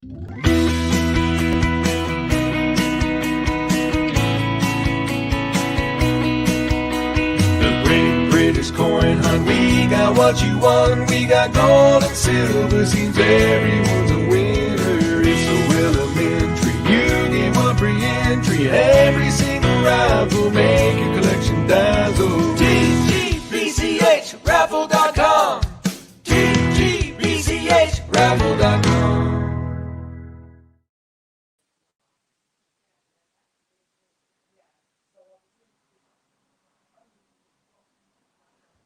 The Great British Coin Hunt, we got what you want. We got gold and silver, seems everyone's a winner. It's so elementary, you get one free entry. Every single raffle, make your collection dazzle. TGBCHraffle.com, TGBCHraffle.com.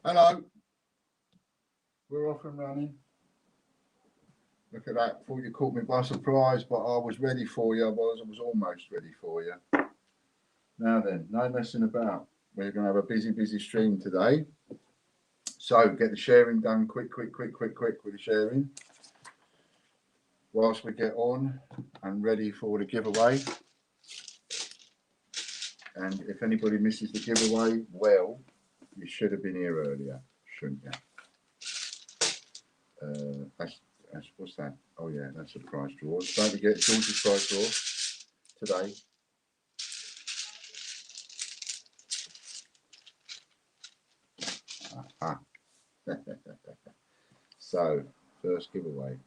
Hello, we're off and running. Look at that, thought you caught me by surprise, but I was ready for you. I was almost ready for you. Now then, no messing about. We're going to have a busy stream today. So get the sharing done quick with the sharing. Whilst we get on and ready for the giveaway. And if anybody misses the giveaway, well, you should have been here earlier, shouldn't you? That's what's that? Oh yeah, that's a prize draw. Don't forget George's prize draw today. Aha. So first giveaway.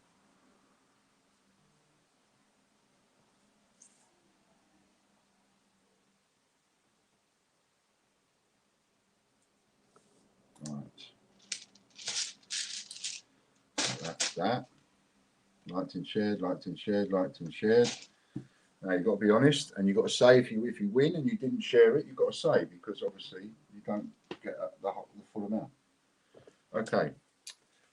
Right. That's that. Liked and shared. Now you've got to be honest, and you've got to say if you win and you didn't share it, you've got to say, because obviously you don't get the full amount. Okay,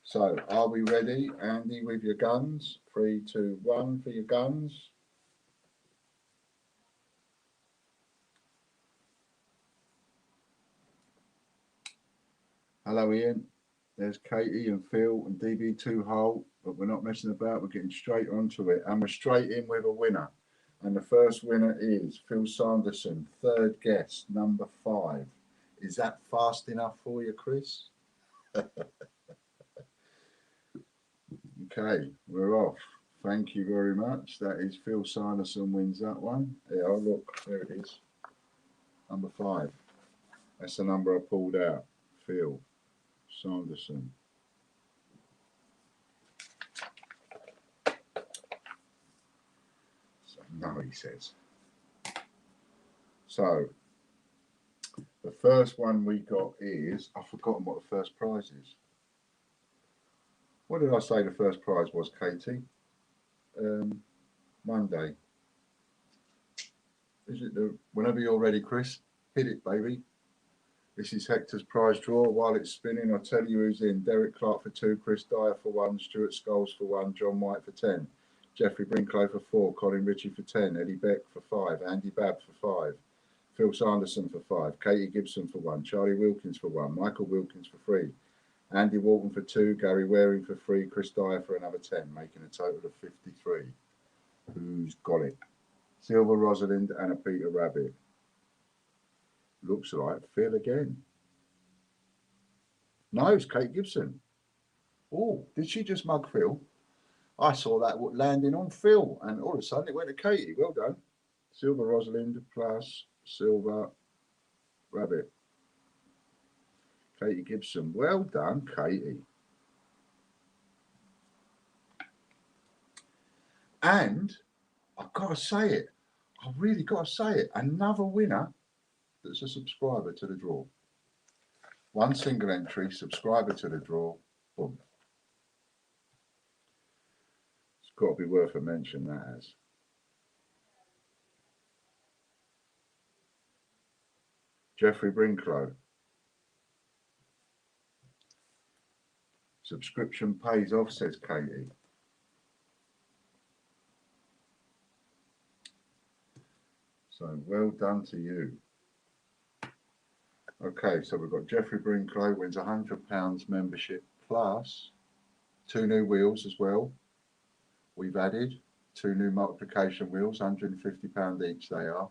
so are we ready, Andy, with your guns? 3, 2, 1 for your guns. Hello, Ian. There's Katie and Phil and DB2 Holt, but we're not messing about. We're getting straight onto it, and we're straight in with a winner. And the first winner is Phil Sanderson, third guest, number 5. Is that fast enough for you, Chris? Okay, we're off. Thank you very much. That is Phil Sanderson wins that one. Yeah, oh look, there it is. Number 5. That's the number I pulled out. Phil Sanderson. So, no, he says. So the first one we got is, I've forgotten what the first prize is. What did I say the first prize was, Katie? Monday. Is it whenever you're ready, Chris? Hit it, baby. This is Hector's prize draw. While it's spinning, I'll tell you who's in. Derek Clark for 2, Chris Dyer for 1, Stuart Scholes for 1, John White for 10, Jeffrey Brinklow for 4, Colin Ritchie for 10, Eddie Beck for 5, Andy Babb for 5, Phil Sanderson for 5, Katie Gibson for 1, Charlie Wilkins for 1, Michael Wilkins for 3, Andy Walton for 2, Gary Waring for 3, Chris Dyer for another 10, making a total of 53. Who's got it? Silver Rosalind and a Peter Rabbit. Looks like Phil again. No, it's Kate Gibson. Oh, did she just mug Phil? I saw that landing on Phil, and all of a sudden it went to Katie. Well done. Silver Rosalind plus Silver Rabbit. Katie Gibson. Well done, Katie. And I've got to say it. I've really got to say it. Another winner that's a subscriber to the draw. One single entry, subscriber to the draw. Boom. It's got to be worth a mention, that has. Jeffrey Brinklow. Subscription pays off, says Katie. So well done to you. Okay, so we've got Jeffrey Brinklow wins £100 membership plus 2 new wheels as well. We've added 2 new multiplication wheels, £150 each they are.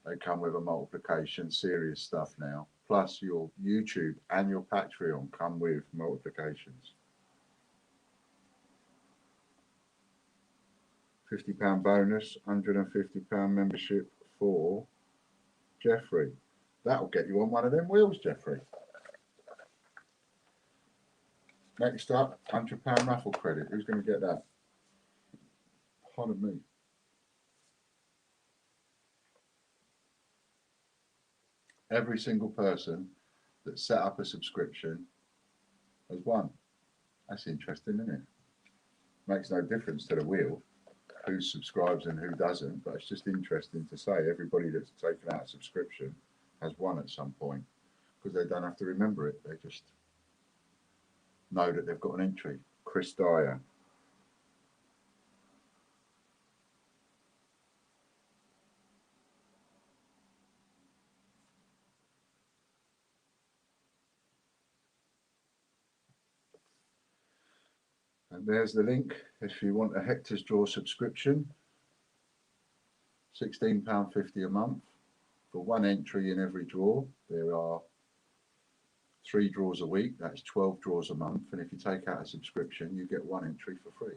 They come with a multiplication, serious stuff now. Plus your YouTube and your Patreon come with multiplications. £50 bonus, £150 membership for Jeffrey. That'll get you on one of them wheels, Jeffrey. Next up, £100 raffle credit. Who's going to get that? Pardon me. Every single person that set up a subscription has won. That's interesting, isn't it? Makes no difference to the wheel who subscribes and who doesn't, but it's just interesting to say everybody that's taken out a subscription has won at some point, because they don't have to remember it. They just know that they've got an entry. Chris Dyer. And there's the link if you want a Hector's Draw subscription. £16.50 a month for one entry in every draw. There are 3 draws a week, that's 12 draws a month, and if you take out a subscription you get 1 entry for free.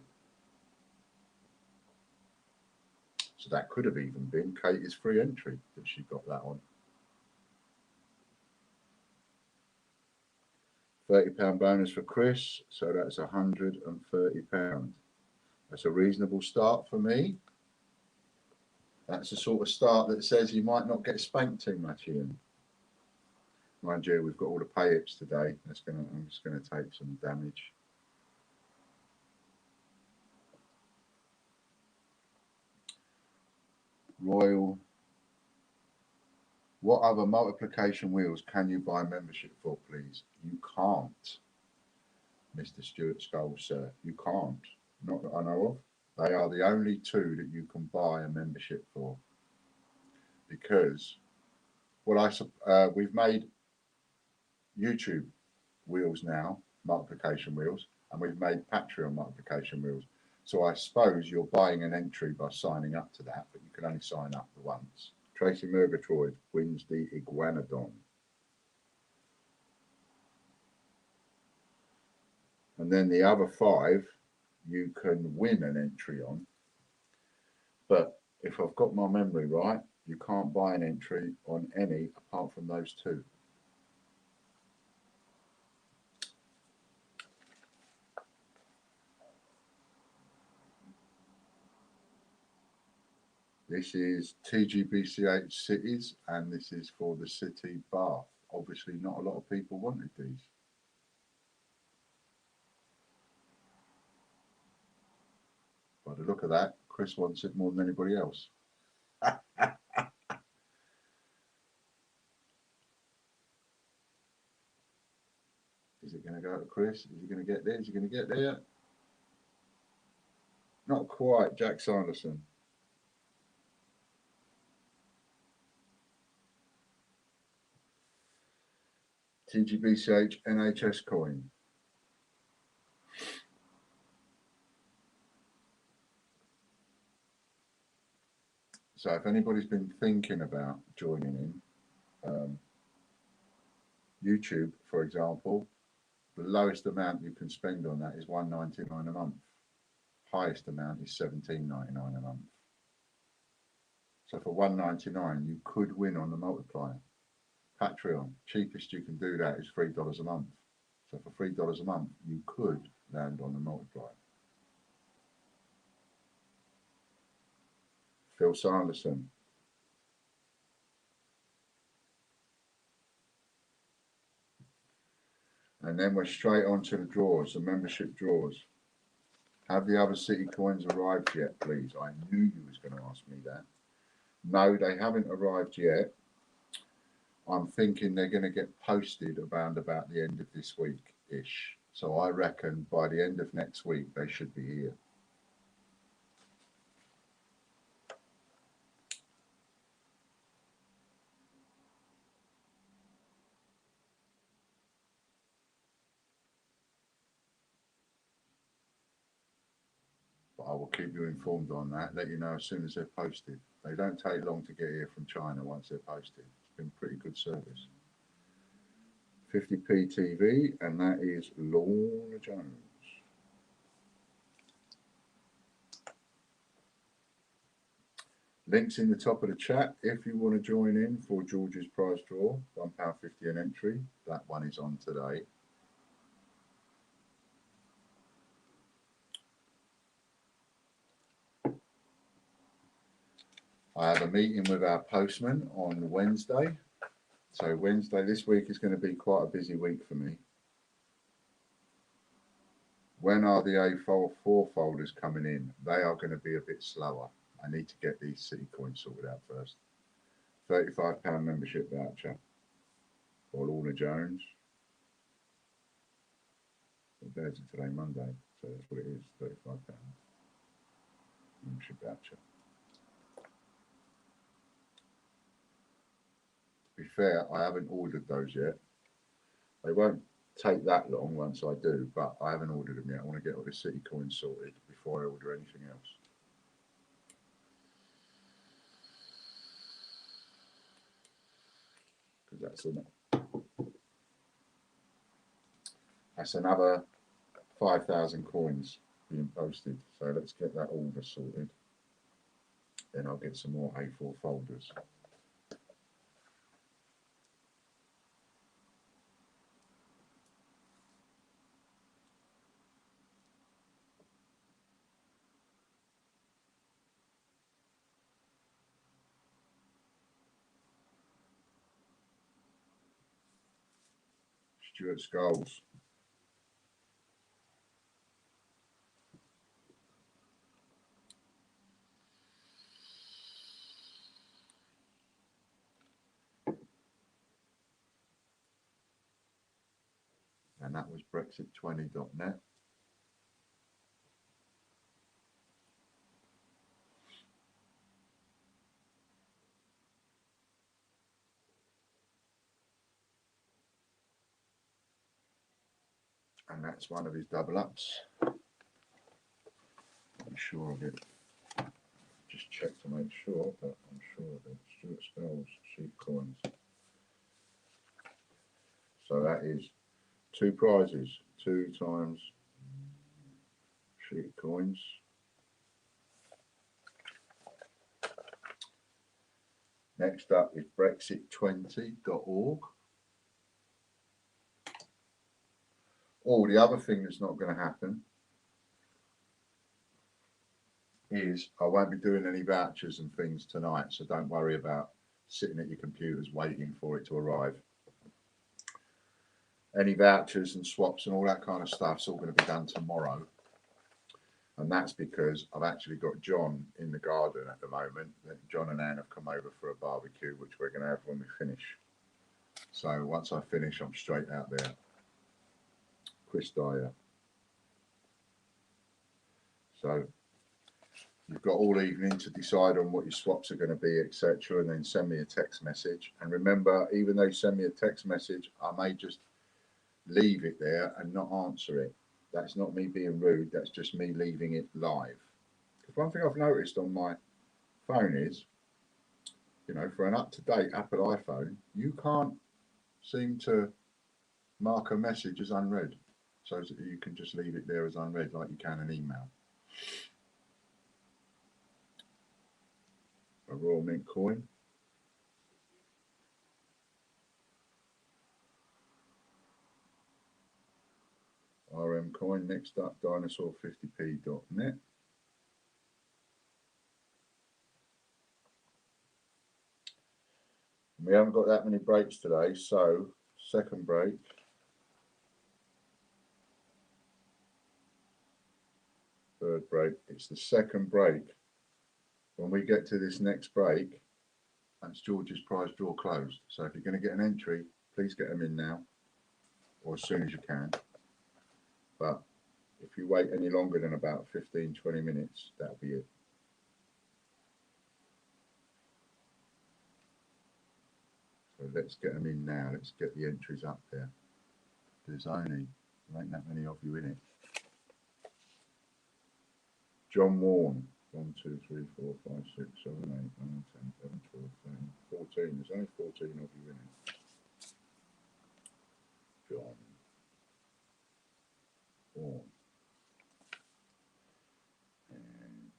So that could have even been Katie's free entry that she got that on. £30 bonus for Chris, so that's £130. That's a reasonable start for me. That's the sort of start that says you might not get spanked too much, Ian. Mind you, we've got all the pay-ups today. I'm just gonna take some damage. Royal. What other multiplication wheels can you buy membership for, please? You can't, Mr. Stuart Scholes, sir. You can't. Not that I know of. They are the only 2 that you can buy a membership for. Because we've made YouTube wheels now, multiplication wheels, and we've made Patreon multiplication wheels. So I suppose you're buying an entry by signing up to that, but you can only sign up the once. Tracy Murgatroyd wins the Iguanodon. And then the other 5 you can win an entry on. But if I've got my memory right, you can't buy an entry on any apart from those 2. This is TGBCH Cities, and this is for the City Bath. Obviously, not a lot of people wanted these. By the look of that, Chris wants it more than anybody else. Is it going to go to Chris? Is he going to get there? Is he going to get there? Not quite, Jack Sanderson. TGBCH NHS coin. So if anybody's been thinking about joining in, YouTube, for example, the lowest amount you can spend on that is $1.99 a month. Highest amount is $17.99 a month. So for $1.99 you could win on the multiplier. Patreon, cheapest you can do that is $3 a month. So for $3 a month you could land on the multiplier. Phil Sanderson. And then we're straight on to the draws, the membership draws. Have the other city coins arrived yet, please? I knew you was going to ask me that. No, they haven't arrived yet. I'm thinking they're going to get posted around about the end of this week-ish. So I reckon by the end of next week, they should be here. But I will keep you informed on that, let you know as soon as they're posted. They don't take long to get here from China once they're posted. It's been pretty good service. 50p TV, and that is Lorna Jones. Links in the top of the chat if you want to join in for George's prize draw, £1.50 an entry. That one is on today. I have a meeting with our postman on Wednesday. So Wednesday this week is going to be quite a busy week for me. When are the A4 folders coming in? They are going to be a bit slower. I need to get these city coins sorted out first. £35 membership voucher for Lorna Jones. What day is it today? Monday. So that's what it is, £35 membership voucher. To be fair, I haven't ordered those yet. They won't take that long once I do, but I haven't ordered them yet. I want to get all the city coins sorted before I order anything else. Because that's another 5,000 coins being posted. So let's get that order sorted. Then I'll get some more A4 folders. Stuart Skulls. And that was Brexit20.net. And that's one of his double ups. I'm sure of it. Just check to make sure, but I'm sure of it. Stuart Skulls, cheap coins. So that is 2 prizes, 2 times sheet coins. Next up is Brexit20.org. Oh, the other thing that's not going to happen is I won't be doing any vouchers and things tonight, so don't worry about sitting at your computers waiting for it to arrive. Any vouchers and swaps and all that kind of stuff's all going to be done tomorrow. And that's because I've actually got John in the garden at the moment. John and Anne have come over for a barbecue, which we're going to have when we finish. So once I finish, I'm straight out there. Chris Dyer. So you've got all evening to decide on what your swaps are going to be, etc., and then send me a text message. And remember, even though you send me a text message, I may just leave it there and not answer it. That's not me being rude, that's just me leaving it live. Because one thing I've noticed on my phone is, you know, for an up-to-date Apple iPhone, you can't seem to mark a message as unread, so that you can just leave it there as unread like you can an email. A Royal Mint coin. RM coin. Next up, dinosaur50p.net. We haven't got that many breaks today, so second break. Third break. It's the second break. When we get to this next break, that's George's prize draw closed. So if you're going to get an entry, please get them in now, or as soon as you can. But if you wait any longer than about 15-20 minutes, that'll be it. So let's get them in now. Let's get the entries up there. There ain't that many of you in it. John Warren. 1, 2, 3, 4, 5, 6, 7, 8, 9, 10, 11, 12, 13, 14. There's only 14 of you in it. John Warren. And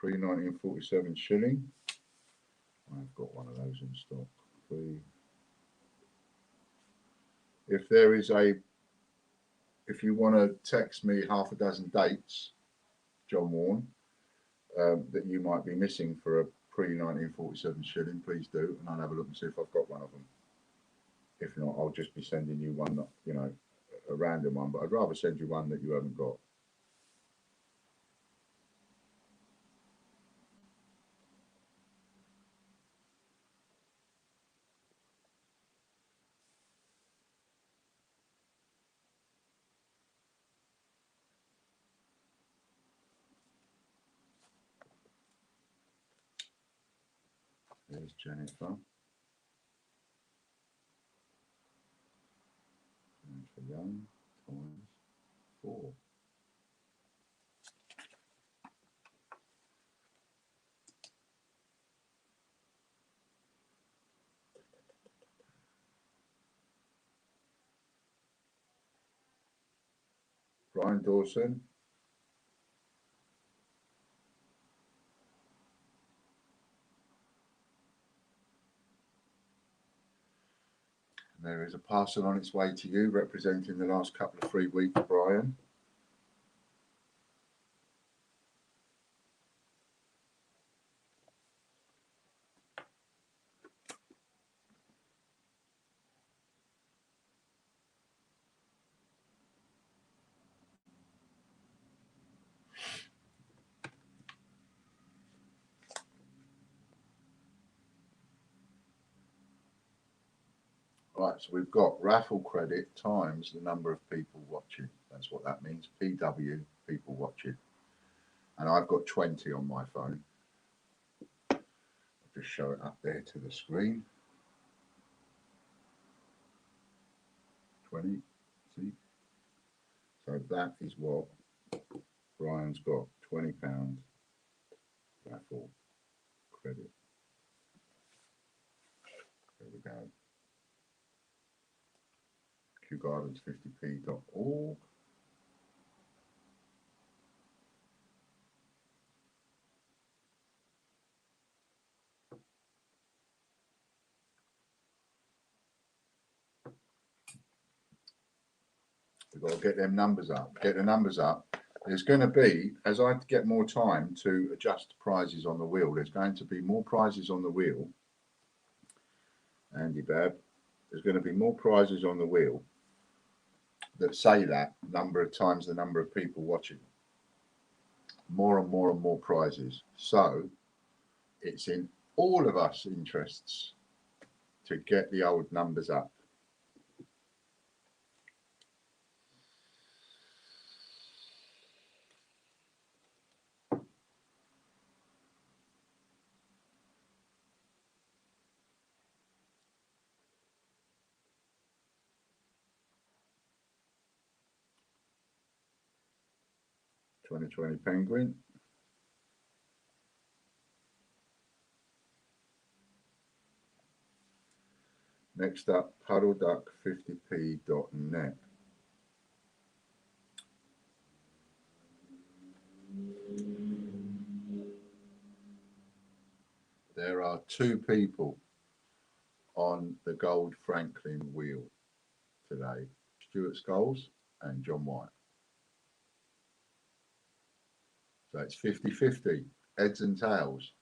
pre-1947 shilling. I've got one of those in stock. If there is if you want to text me half a dozen dates, John Warren, that you might be missing for a pre-1947 shilling, please do, and I'll have a look and see if I've got one of them. If not, I'll just be sending you one, that, you know, a random one, but I'd rather send you one that you haven't got. There's Jennifer. Jennifer Young times 4. Brian Dawson. There is a parcel on its way to you representing the last couple of free weeks, Brian. Right, so we've got raffle credit times the number of people watching. That's what that means. PW, people watching. And I've got 20 on my phone. I'll just show it up there to the screen. 20, see? So that is what Brian's got, £20 raffle credit. There we go. qgardens50p.org. We've got to get them numbers up, get the numbers up. There's going to be, as I get more time to adjust prizes on the wheel, there's going to be more prizes on the wheel. Andy Bab, there's going to be more prizes on the wheel that say that number of times the number of people watching. More and more and more prizes. So it's in all of us interests to get the old numbers up. $20 Penguin. Next up, puddleduck50p.net. There are 2 people on the Gold Franklin wheel today, Stuart Scholes and John White. So it's 50-50, heads and tails.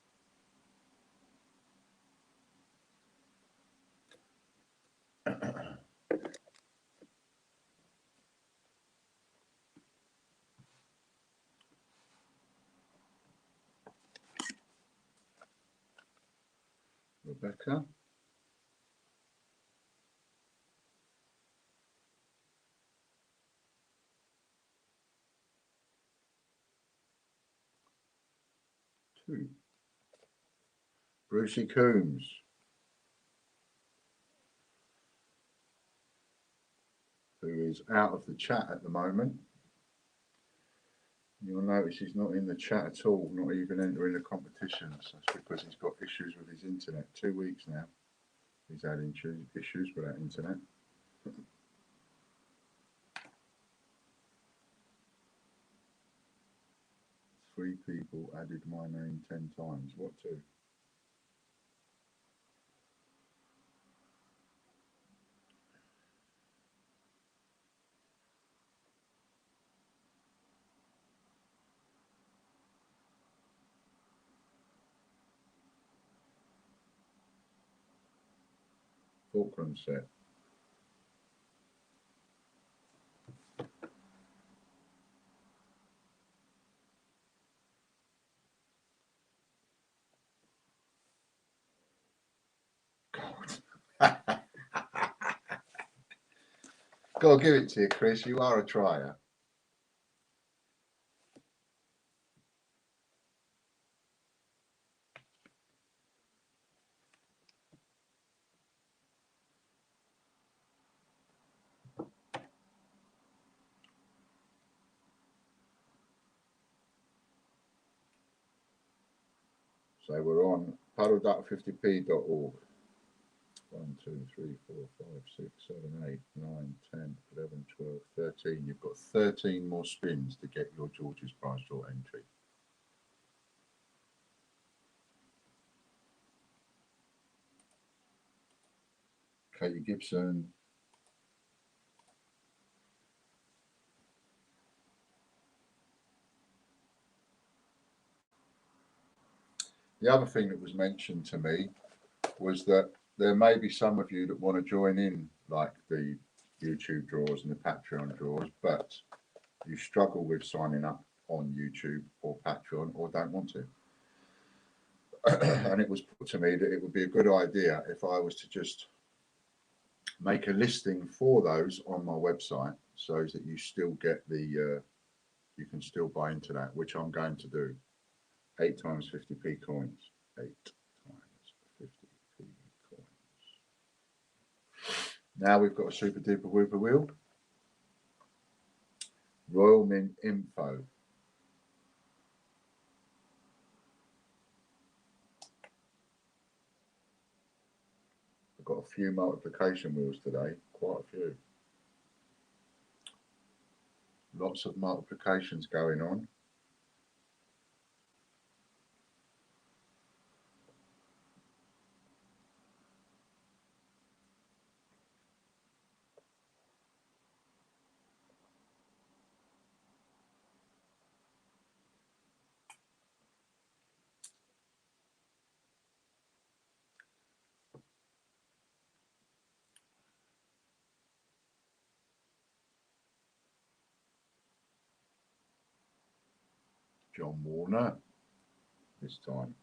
Rebecca. Two. Brucey Coombs. Who is out of the chat at the moment. You'll notice he's not in the chat at all, not even entering the competitions. That's because he's got issues with his internet. 2 weeks now. He's had issues with that internet. 3 people added my name 10 times. What two? Fulcrum set. God. Gotta give it to you, Chris. You are a trier. So we're on paddleduck50p.org. 1, 2, 3, 4, 5, 6, 7, 8, 9, 10, 11, 12, 13. You've got 13 more spins to get your George's Prize Draw entry. Katie Gibson. The other thing that was mentioned to me was that there may be some of you that want to join in, like the YouTube draws and the Patreon draws, but you struggle with signing up on YouTube or Patreon or don't want to. And it was put to me that it would be a good idea if I was to just make a listing for those on my website so that you still get the, you can still buy into that, which I'm going to do. 8 times 50p coins. 8 times 50p coins. Now we've got a super duper whooper wheel. Royal Mint info. I've got a few multiplication wheels today, quite a few. Lots of multiplications going on. John Warner this time.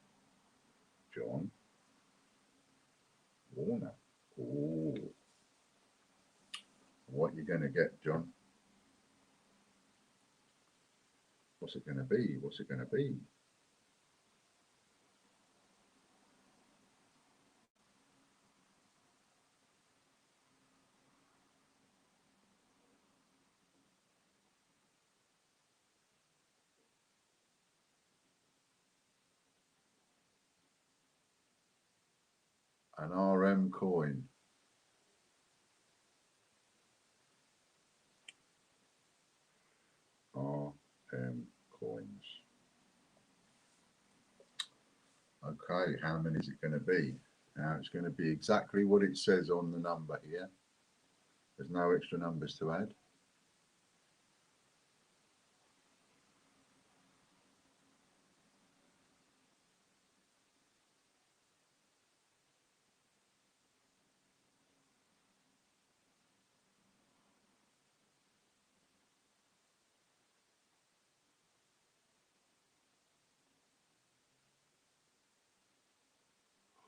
John Warner. Oh, what you going to get, John? What's it going to be? What's it going to be? An RM coin. RM coins. Okay, how many is it going to be? Now it's going to be exactly what it says on the number here. There's no extra numbers to add.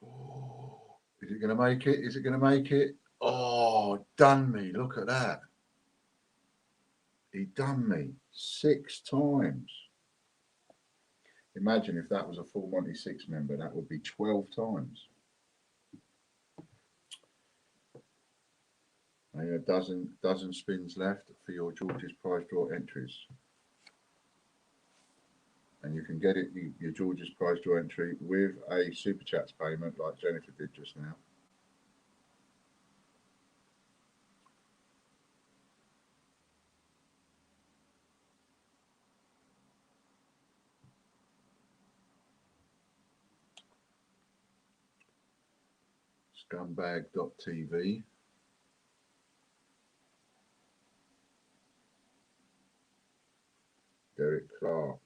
Oh, is it going to make it? Is it going to make it? Oh, done me. Look at that. He done me 6 times. Imagine if that was a full Monty 6 member, that would be 12 times. And a dozen spins left for your George's Prize Draw entries. And you can get it, your George's Prize Draw entry with a Super Chats payment like Jennifer did just now. Scumbag.tv. Derek Clark.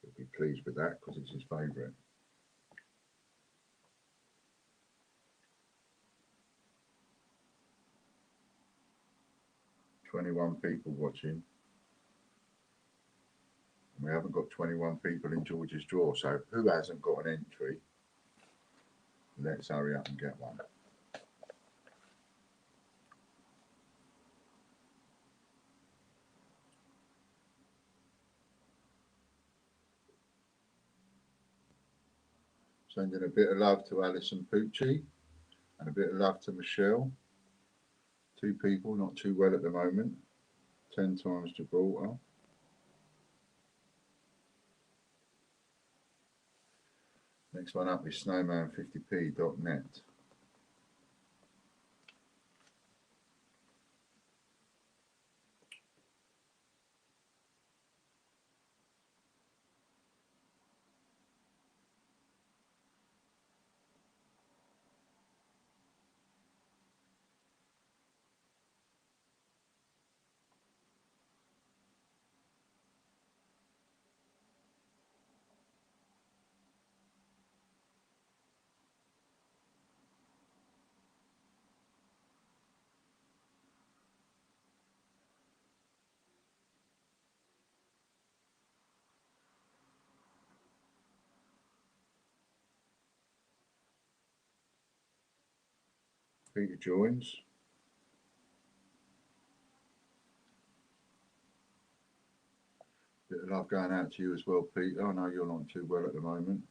He'll be pleased with that because it's his favourite. "21 people watching. We haven't got 21 people in George's draw, so who hasn't got an entry? Let's hurry up and get one. Sending a bit of love to Alison Pucci and a bit of love to Michelle. 2 people not too well at the moment. 10 times Gibraltar. Next one up is snowman50p.net. Peter joins. Bit of love going out to you as well, Peter. I know you're not too well at the moment.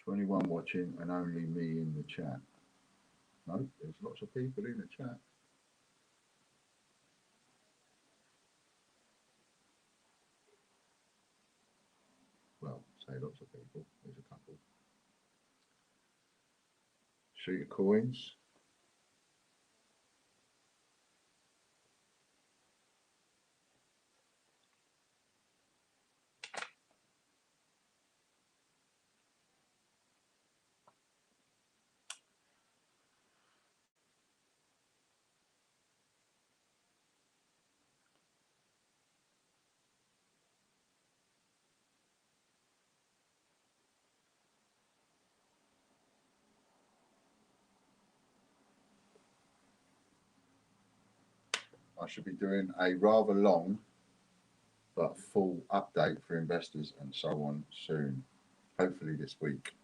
"21 watching and only me in the chat." No, there's lots of people in the chat. Well, say lots of people. There's a couple. Sheet of coins. I should be doing a rather long but full update for investors and so on soon, hopefully this week.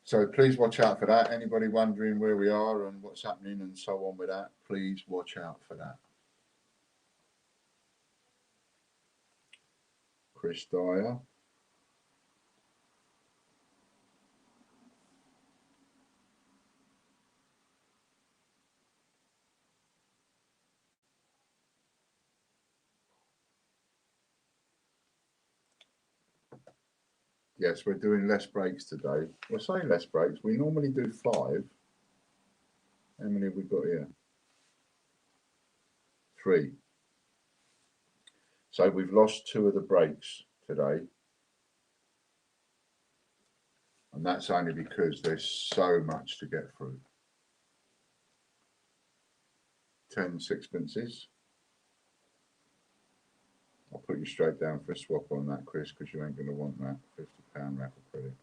So please watch out for that. Anybody wondering where we are and what's happening and so on with that, please watch out for that. Chris Dyer. Yes, we're doing less breaks today. We're saying less breaks. We normally do 5. How many have we got here? 3. So we've lost 2 of the breaks today. And that's only because there's so much to get through. 10 sixpences. I'll put you straight down for a swap on that, Chris, because you ain't going to want that £50 raffle credit.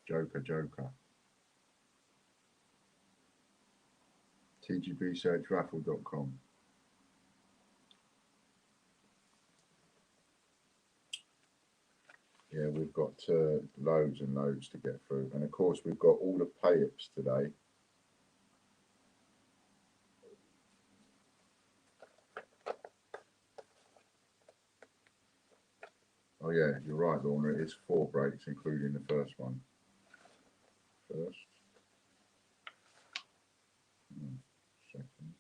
Joker. tgbsearchraffle.com. Yeah, we've got loads and loads to get through. And of course, we've got all the pay-ups today. Oh yeah, you're right, Lorna. It is 4 breaks, including the first one. First, second,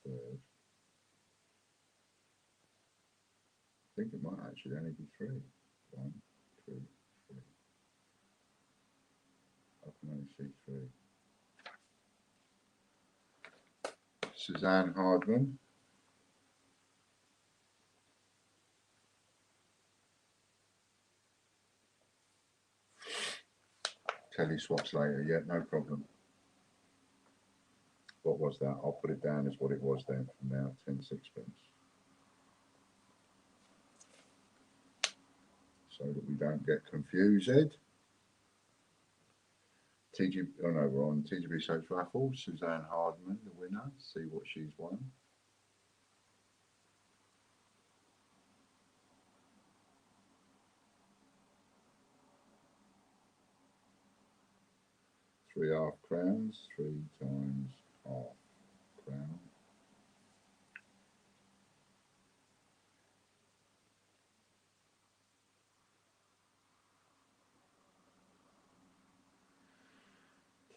third. I think it might actually only be 3. 1, 2, 3. Suzanne Hardman. Telly swaps later, yeah, no problem. What was that? I'll put it down as what it was then from now, 10 sixpence. So that we don't get confused. TG, oh no, we're on TGB Soaps Raffle. Suzanne Hardman, the winner. See what she's won. Three half crowns, 3 times half crown.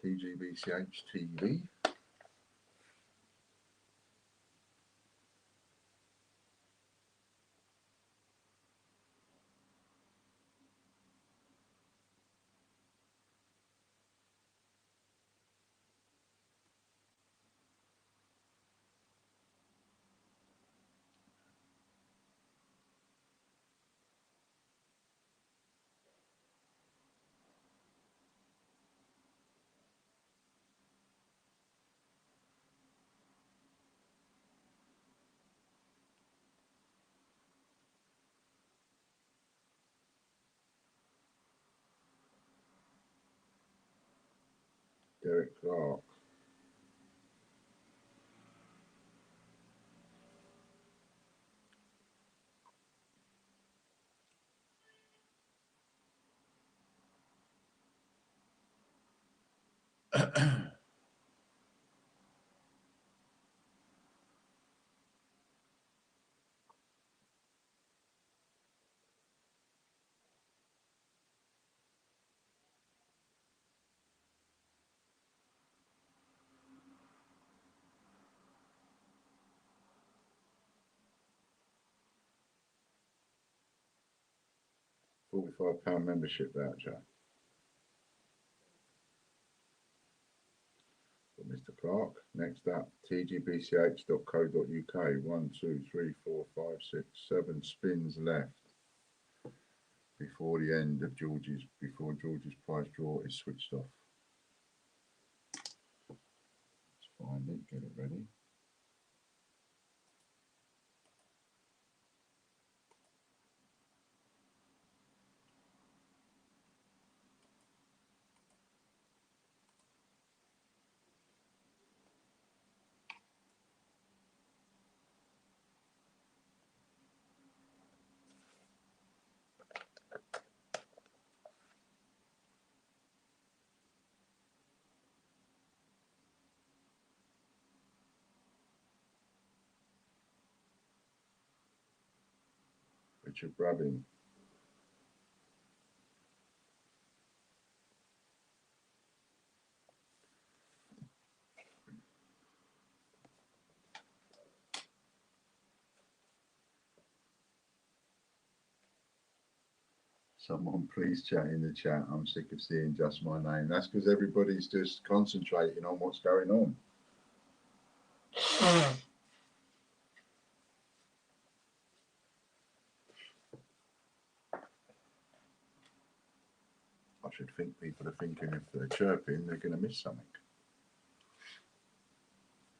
TGBCH TV. Derek Clark. £45 membership voucher for Mr. Clark. Next up, tgbch.co.uk. 1, 2, 3, 4, 5, 6, 7 spins left before the end of George's prize draw is switched off. Let's find it, get it ready. Richard Brabbin. Someone please chat in the chat. I'm sick of seeing just my name. That's because everybody's just concentrating on what's going on. I should think people are thinking if they're chirping, they're going to miss something.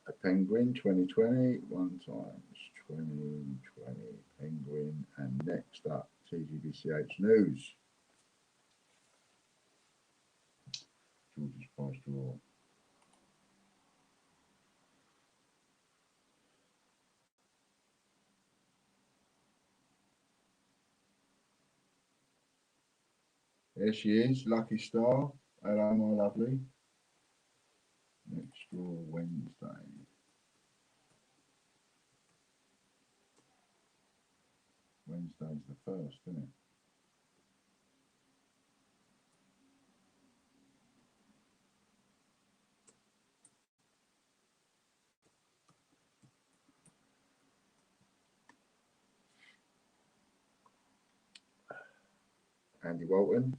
A penguin, 2020, 1 times 2020 penguin, and next up, TGBCH News. George's prize draw. There she is, Lucky Star. Hello, my lovely. Next draw Wednesday. Wednesday's the 1st, isn't it? Andy Walton.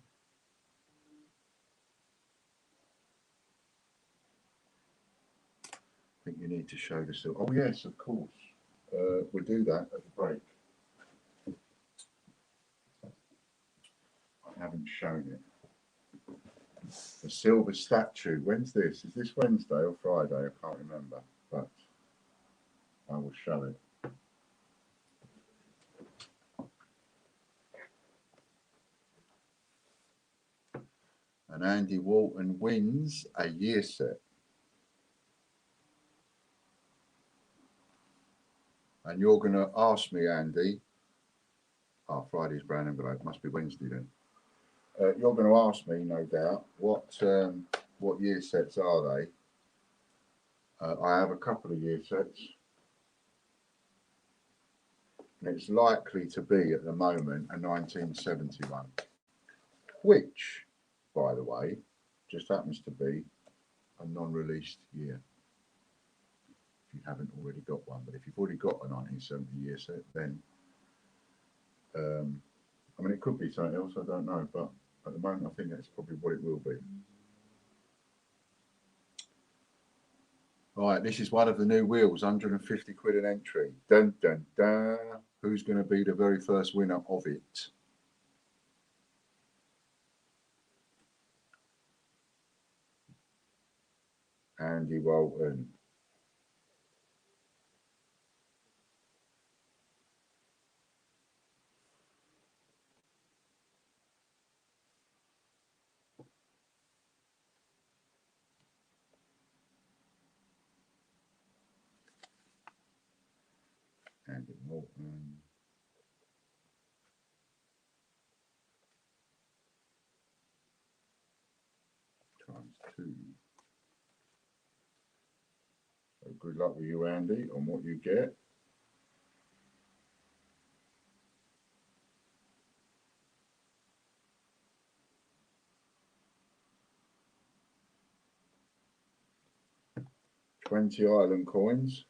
I think you need to show the silver. Oh yes, of course. We'll do that at the break. I haven't shown it. The silver statue. When's this? Is this Wednesday or Friday? I can't remember, but I will show it. And Andy Walton wins a year set. And you're going to ask me, Andy. Oh, Friday's brown envelope. Must be Wednesday then. You're going to ask me, no doubt, what year sets are they? I have a couple of year sets. And it's likely to be, at the moment, a 1971. Which, by the way, just happens to be a non-released year. If you haven't already got one. But if you've already got a 1970 year set, then, I mean, it could be something else, I don't know. But at the moment, I think that's probably what it will be. Right, this is one of the new wheels, 150 quid an entry. Dun, dun, dun. Who's going to be the very first winner of it? Andy Walton. Andy Walton. Times 2. So good luck with you, Andy, on what you get. $20 island coins.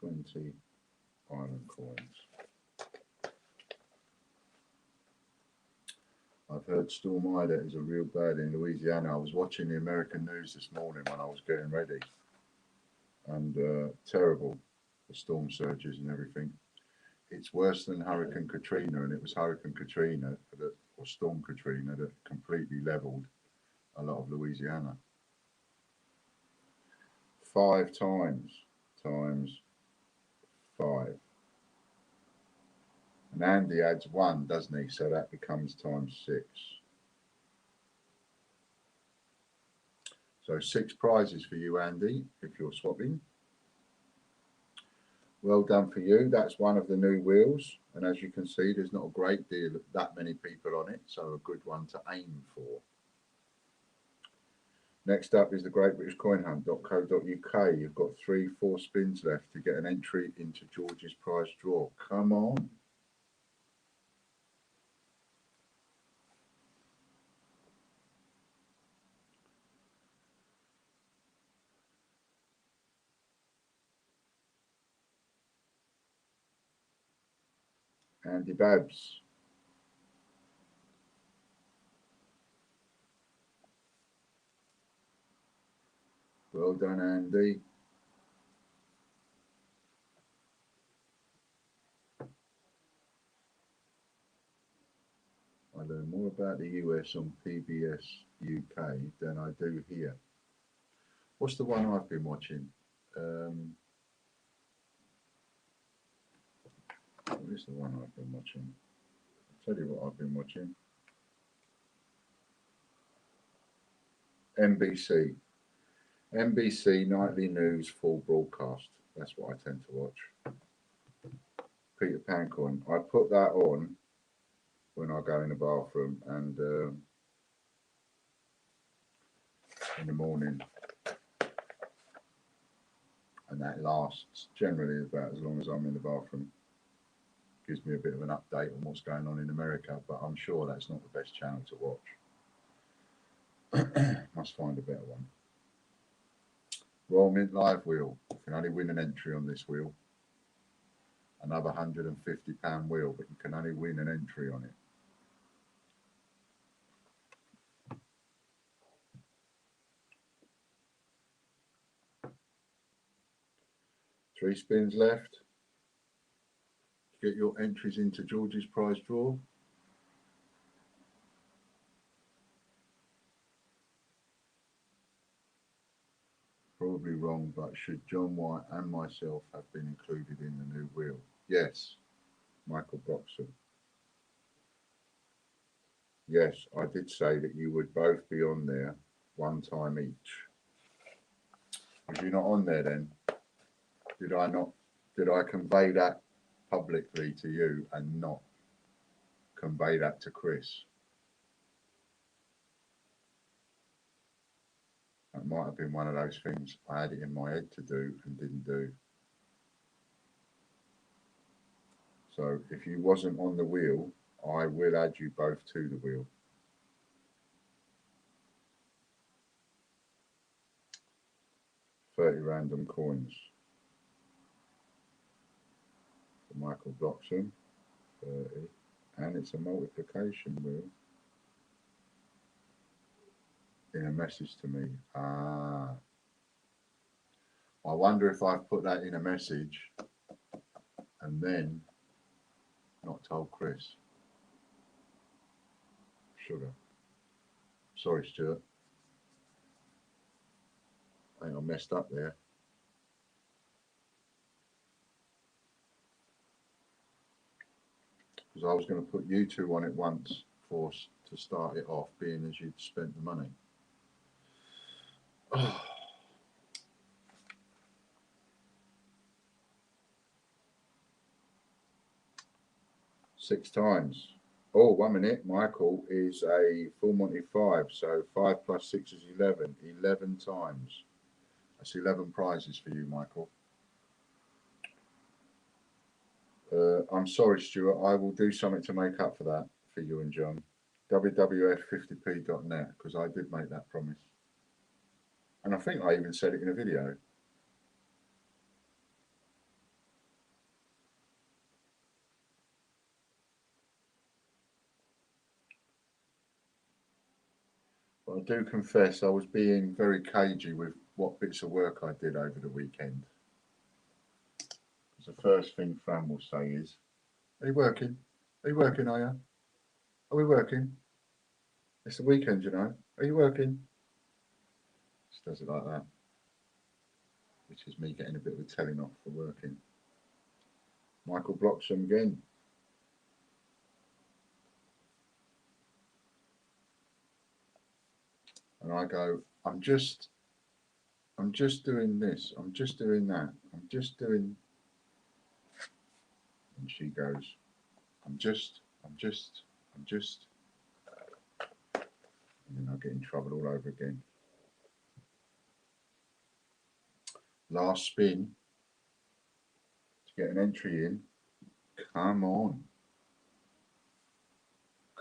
$20 island coins. I've heard Storm Ida is a real bad in Louisiana. I was watching the American news this morning when I was getting ready. And terrible, the storm surges and everything. It's worse than Hurricane Katrina, and it was Hurricane Katrina, or Storm Katrina, that completely leveled a lot of Louisiana. 5 times 5. And Andy adds 1, doesn't he? So that becomes times 6. So 6 prizes for you, Andy, if you're swapping. Well done for you. That's one of the new wheels. And as you can see, there's not a great deal of that many people on it. So a good one to aim for. Next up is the greatbritishcoinhunt.co.uk. You've got 3-4 spins left to get an entry into George's prize draw. Come on. Andy Babs. Well done, Andy. I learn more about the US on PBS UK than I do here. What's the one I've been watching? What is the one I've been watching? I'll tell you what I've been watching. NBC. NBC Nightly News Full Broadcast. That's what I tend to watch. Peter Pancoin. I put that on when I go in the bathroom and in the morning. And that lasts generally about as long as I'm in the bathroom. Gives me a bit of an update on what's going on in America, but I'm sure that's not the best channel to watch. Must find a better one. Royal Mint Live wheel. You can only win an entry on this wheel. Another £150 wheel, but you can only win an entry on it. 3 spins left. Get your entries into George's prize draw. Probably wrong, but should John White and myself have been included in the new wheel? Yes. Michael Broxham. Yes, I did say that you would both be on there one time each. Was you not on there then? Did I not? Did I convey that publicly to you and not convey that to Chris? That might have been one of those things I had it in my head to do and didn't do. So if you wasn't on the wheel, I will add you both to the wheel. $30 random coins for Michael Bloxham, 30, and it's a multiplication wheel. In a message to me. I wonder if I've put that in a message and then not told Chris. Sugar. Sorry, Stuart. I think I messed up there. Because I was going to put you two on it once to start it off, being as you'd spent the money. Oh. 6 times. Oh, 1 minute. Michael is a full Monty 5, so 5 plus 6 is 11. 11 times. That's 11 prizes for you, Michael. I'm sorry, Stuart. I will do something to make up for that for you and John. WWF50p.net, because I did make that promise. And I think I even said it in a video. But I do confess I was being very cagey with what bits of work I did over the weekend. Because the first thing Fran will say is, "Are you working? Are you working, are you? Are we working? It's the weekend, you know. Are you working?" Just does it like that. Which is me getting a bit of a telling off for working. Michael Bloxham again. And I go, I'm just doing this, I'm just doing that, I'm just doing. And she goes, I'm just. And then I get in trouble all over again. Last spin to get an entry in. Come on.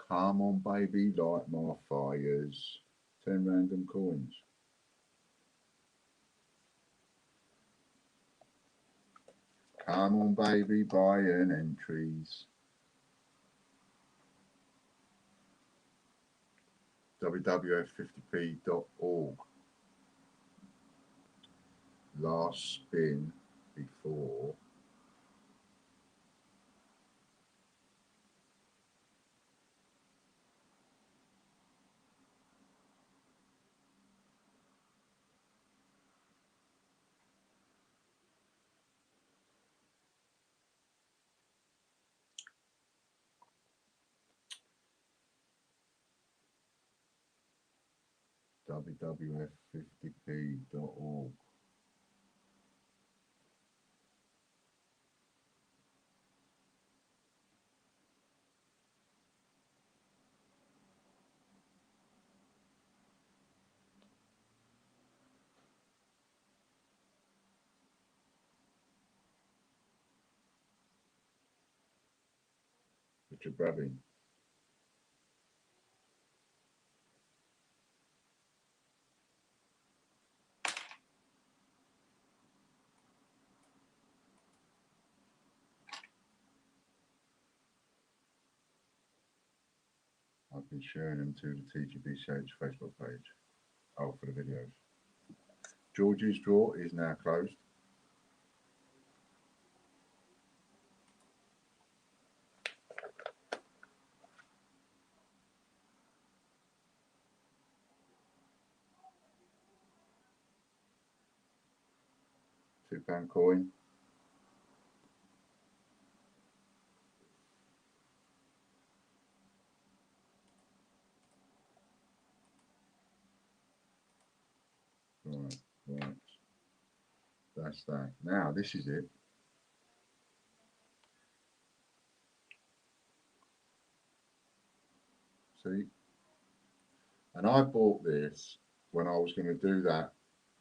Come on, baby, light my fires. 10 random coins. Come on, baby, buying entries. WWF50p.org. Last spin before WWF50p.org. Richard Brabbing. I've been sharing them to the TGBCH Facebook page. Oh, for the videos. George's drawer is now closed. £2 coin. Right, right. That's that. Now this is it. See? And I bought this when I was going to do that.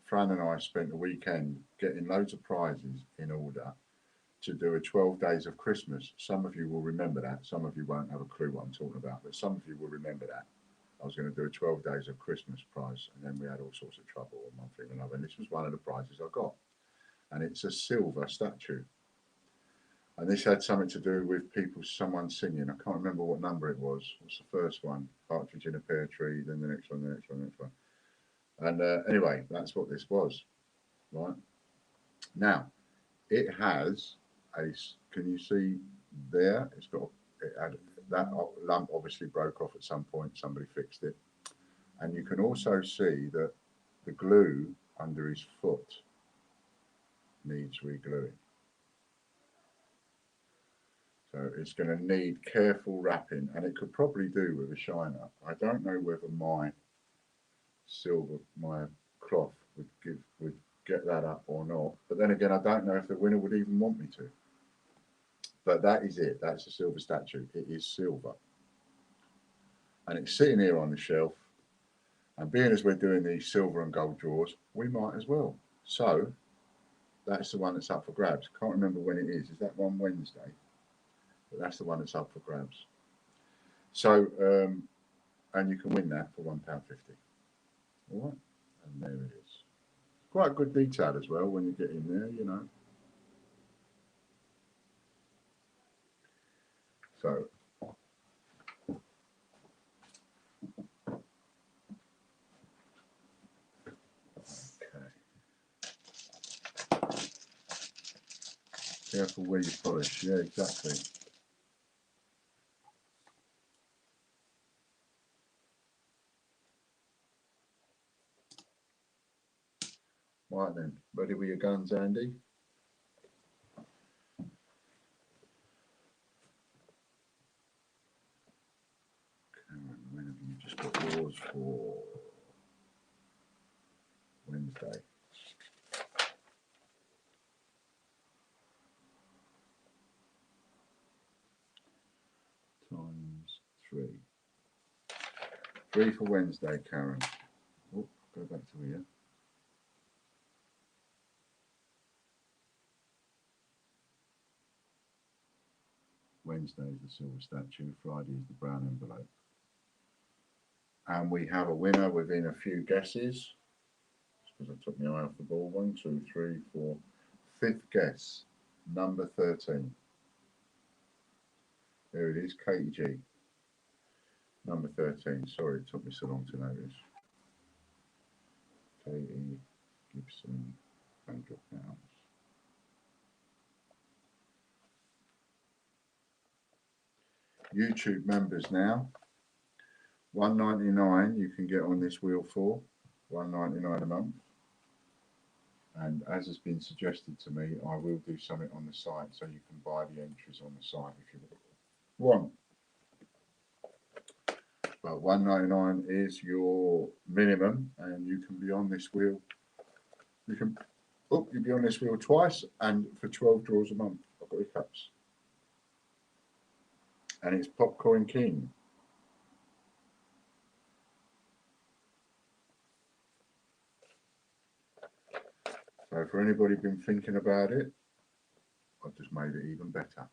Fran and I spent a weekend getting loads of prizes in order to do a 12 days of Christmas. Some of you will remember that. Some of you won't have a clue what I'm talking about, but some of you will remember that. I was going to do a 12 days of Christmas prize, and then we had all sorts of trouble on one thing or another. And this was one of the prizes I got. And it's a silver statue. And this had something to do with someone singing. I can't remember what number it was. What's the first one? Partridge in a Pear Tree, then the next one, the next one, the next one. And anyway, that's what this was, right? Now, it has can you see there? It had, that lump obviously broke off at some point. Somebody fixed it. And you can also see that the glue under his foot needs re-gluing. So it's going to need careful wrapping, and it could probably do with a shiner. I don't know whether my cloth would get that up or not. But then again, I don't know if the winner would even want me to. But that is it. That's a silver statue. It is silver. And it's sitting here on the shelf. And being as we're doing these silver and gold draws, we might as well. So that's the one that's up for grabs. Can't remember when it is. Is that one Wednesday? But that's the one that's up for grabs. So, and you can win that for £1.50. All right. And there it is. Quite good detail as well when you get in there, you know. So, okay. Careful where you polish. Yeah, exactly. Right then, ready with your guns, Andy? When have you just got yours for Wednesday? Times 3. 3 for Wednesday, Karen. Oh, go back to here. Wednesday is the silver statue, Friday is the brown envelope. And we have a winner within a few guesses. Because I took my eye off the ball. 1, 2, 3, 4. 5th guess, number 13. There it is, Katie G. Number 13. Sorry, it took me so long to notice. Katie Gibson, £100. YouTube members now. $1.99 you can get on this wheel for. $1.99 a month. And as has been suggested to me, I will do something on the site so you can buy the entries on the site if you want. But $1.99 is your minimum, and you can be on this wheel. You'll be on this wheel twice, and for 12 draws a month. I've got your cups. And it's Popcorn King. So for anybody been thinking about it, I've just made it even better.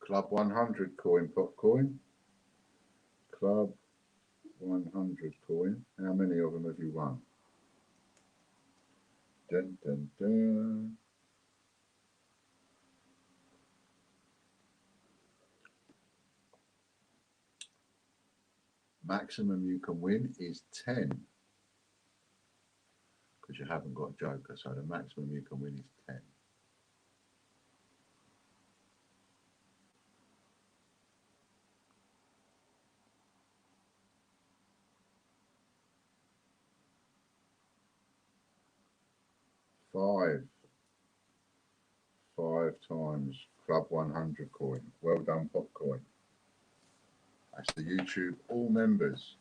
Club 100 coin, Popcorn. Club 100 coin. How many of them have you won? Dun, dun, dun. Maximum you can win is 10 because you haven't got a joker. So the maximum you can win is 10. Five. 5 times Club 100 coin. Well done, Popcoin. That's the YouTube all members.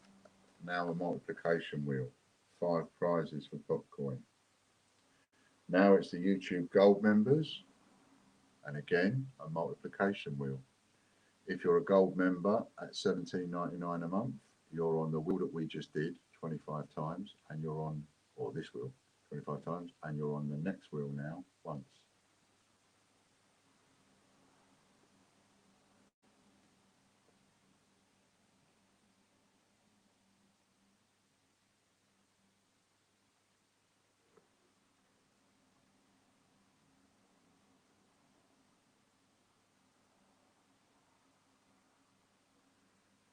Now a multiplication wheel. 5 prizes for Popcoin. Now it's the YouTube Gold members. And again, a multiplication wheel. If you're a Gold member at $17.99 a month, you're on the wheel that we just did 25 times, and you're on, or this wheel 25 times, and you're on the next wheel now once.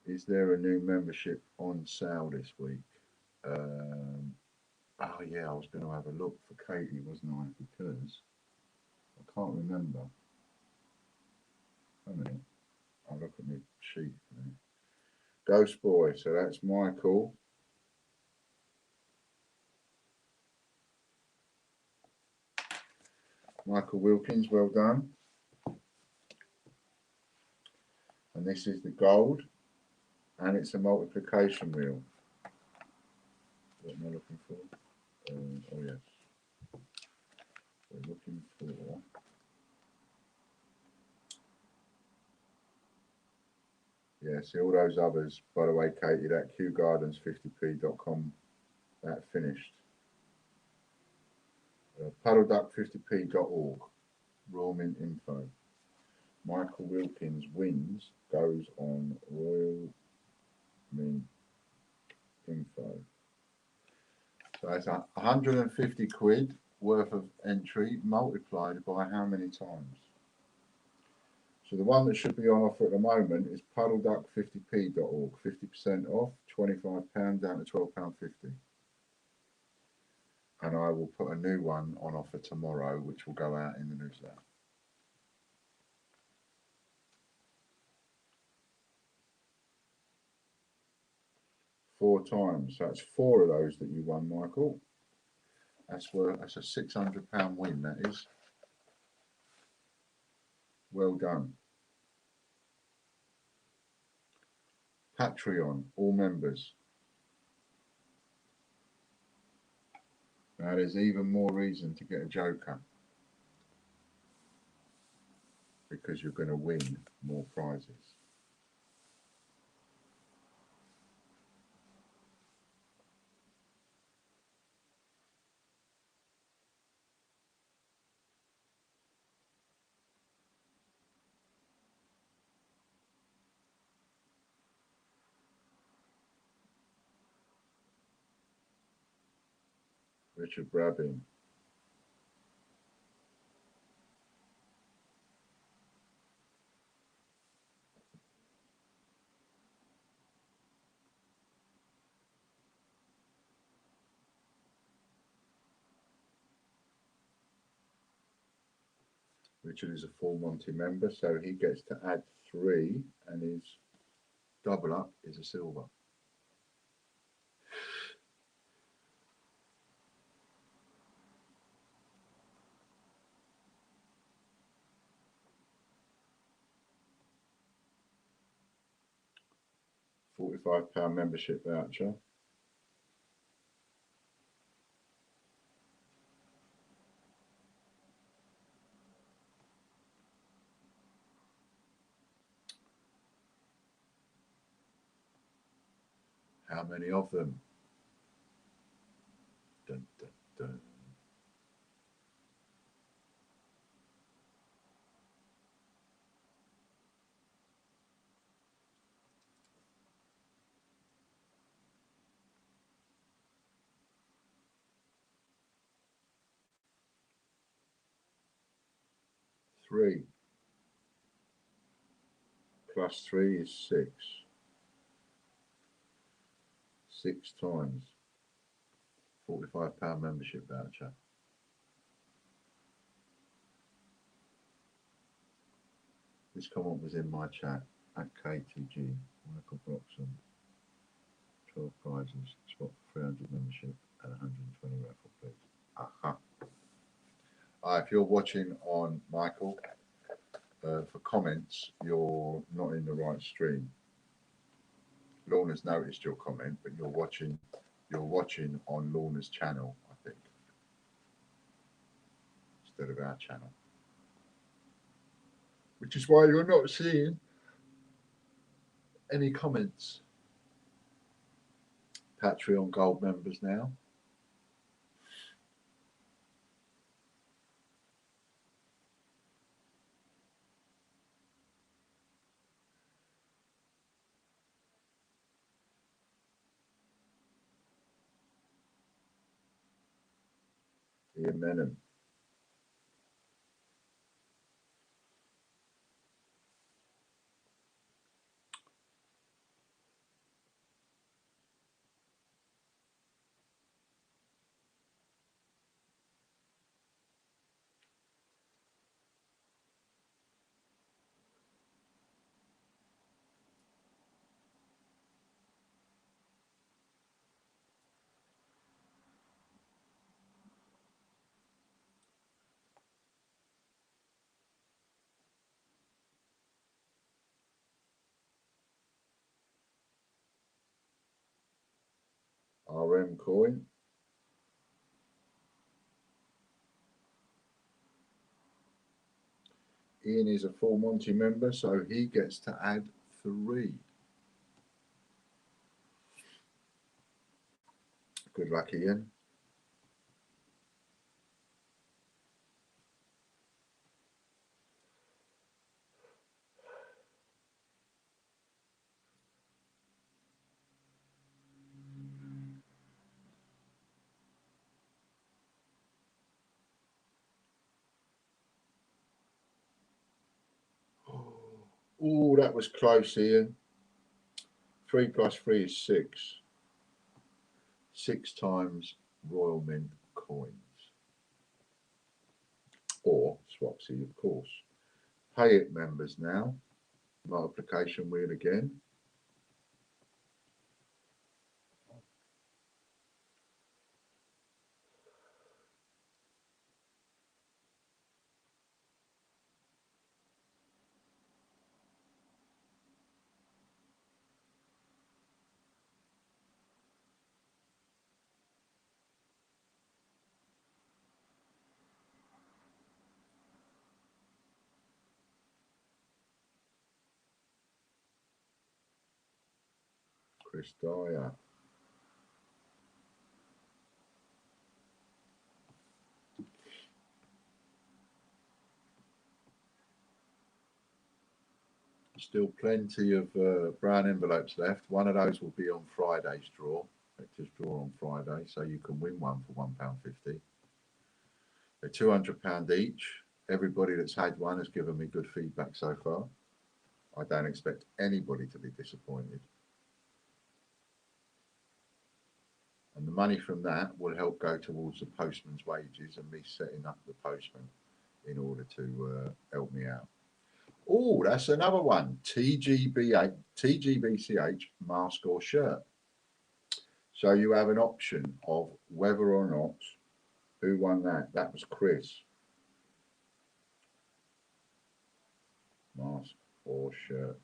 Is there a new membership on sale this week? Oh yeah, I was going to have a look for Katie, wasn't I? Because I can't remember. Wait a minute. I'll look at my sheet. Ghost Boy, so that's Michael. Michael Wilkins, well done. And this is the gold, and it's a multiplication wheel. What am I looking for? Oh yes. We're looking for. Yeah, see all those others. By the way, Katie, that qgardens50p.com, that finished. Puddleduck50p.org, Raw Mint info. Michael Wilkins wins goes on Royal Mint info. So that's 150 quid worth of entry multiplied by how many times? So the one that should be on offer at the moment is puddleduck50p.org, 50% off, £25 down to £12.50. And I will put a new one on offer tomorrow, which will go out in the newsletter. 4 times. So that's 4 of those that you won, Michael. That's a £600 win, that is. Well done. Patreon, all members. Now there's even more reason to get a joker, because you're going to win more prizes. Richard Brabin. Richard is a full Monty member, so he gets to add 3, and his double up is a silver. £45 membership voucher. How many of them? Dun, dun, dun. Three. Plus 3 is 6. 6 times. £45 membership voucher. This comment was in my chat at KTG. Michael Bloxham. 12 prizes. Spot 300 membership and 120 raffle, please. Aha. If you're watching on Michael, for comments, you're not in the right stream. Lorna's noticed your comment, but you're watching on Lorna's channel, I think, instead of our channel. Which is why you're not seeing any comments. Patreon Gold members now. Ian Menon. RM Coin. Ian is a full Monty member, so he gets to add 3. Good luck, Ian. Oh, that was close, Ian. 3 plus 3 is 6. 6 times Royal Mint coins. Or Swapsy, of course. Pay it members now. Multiplication wheel again. Chris Dyer. Still plenty of brown envelopes left. One of those will be on Friday's draw. Let's just draw on Friday, so you can win one for £1.50. They're £200 each. Everybody that's had one has given me good feedback so far. I don't expect anybody to be disappointed. And the money from that will help go towards the postman's wages and me setting up the postman in order to help me out. Oh, that's another one. TGBCH mask or shirt. So you have an option of whether or not, who won that? That was Chris. Mask or shirt.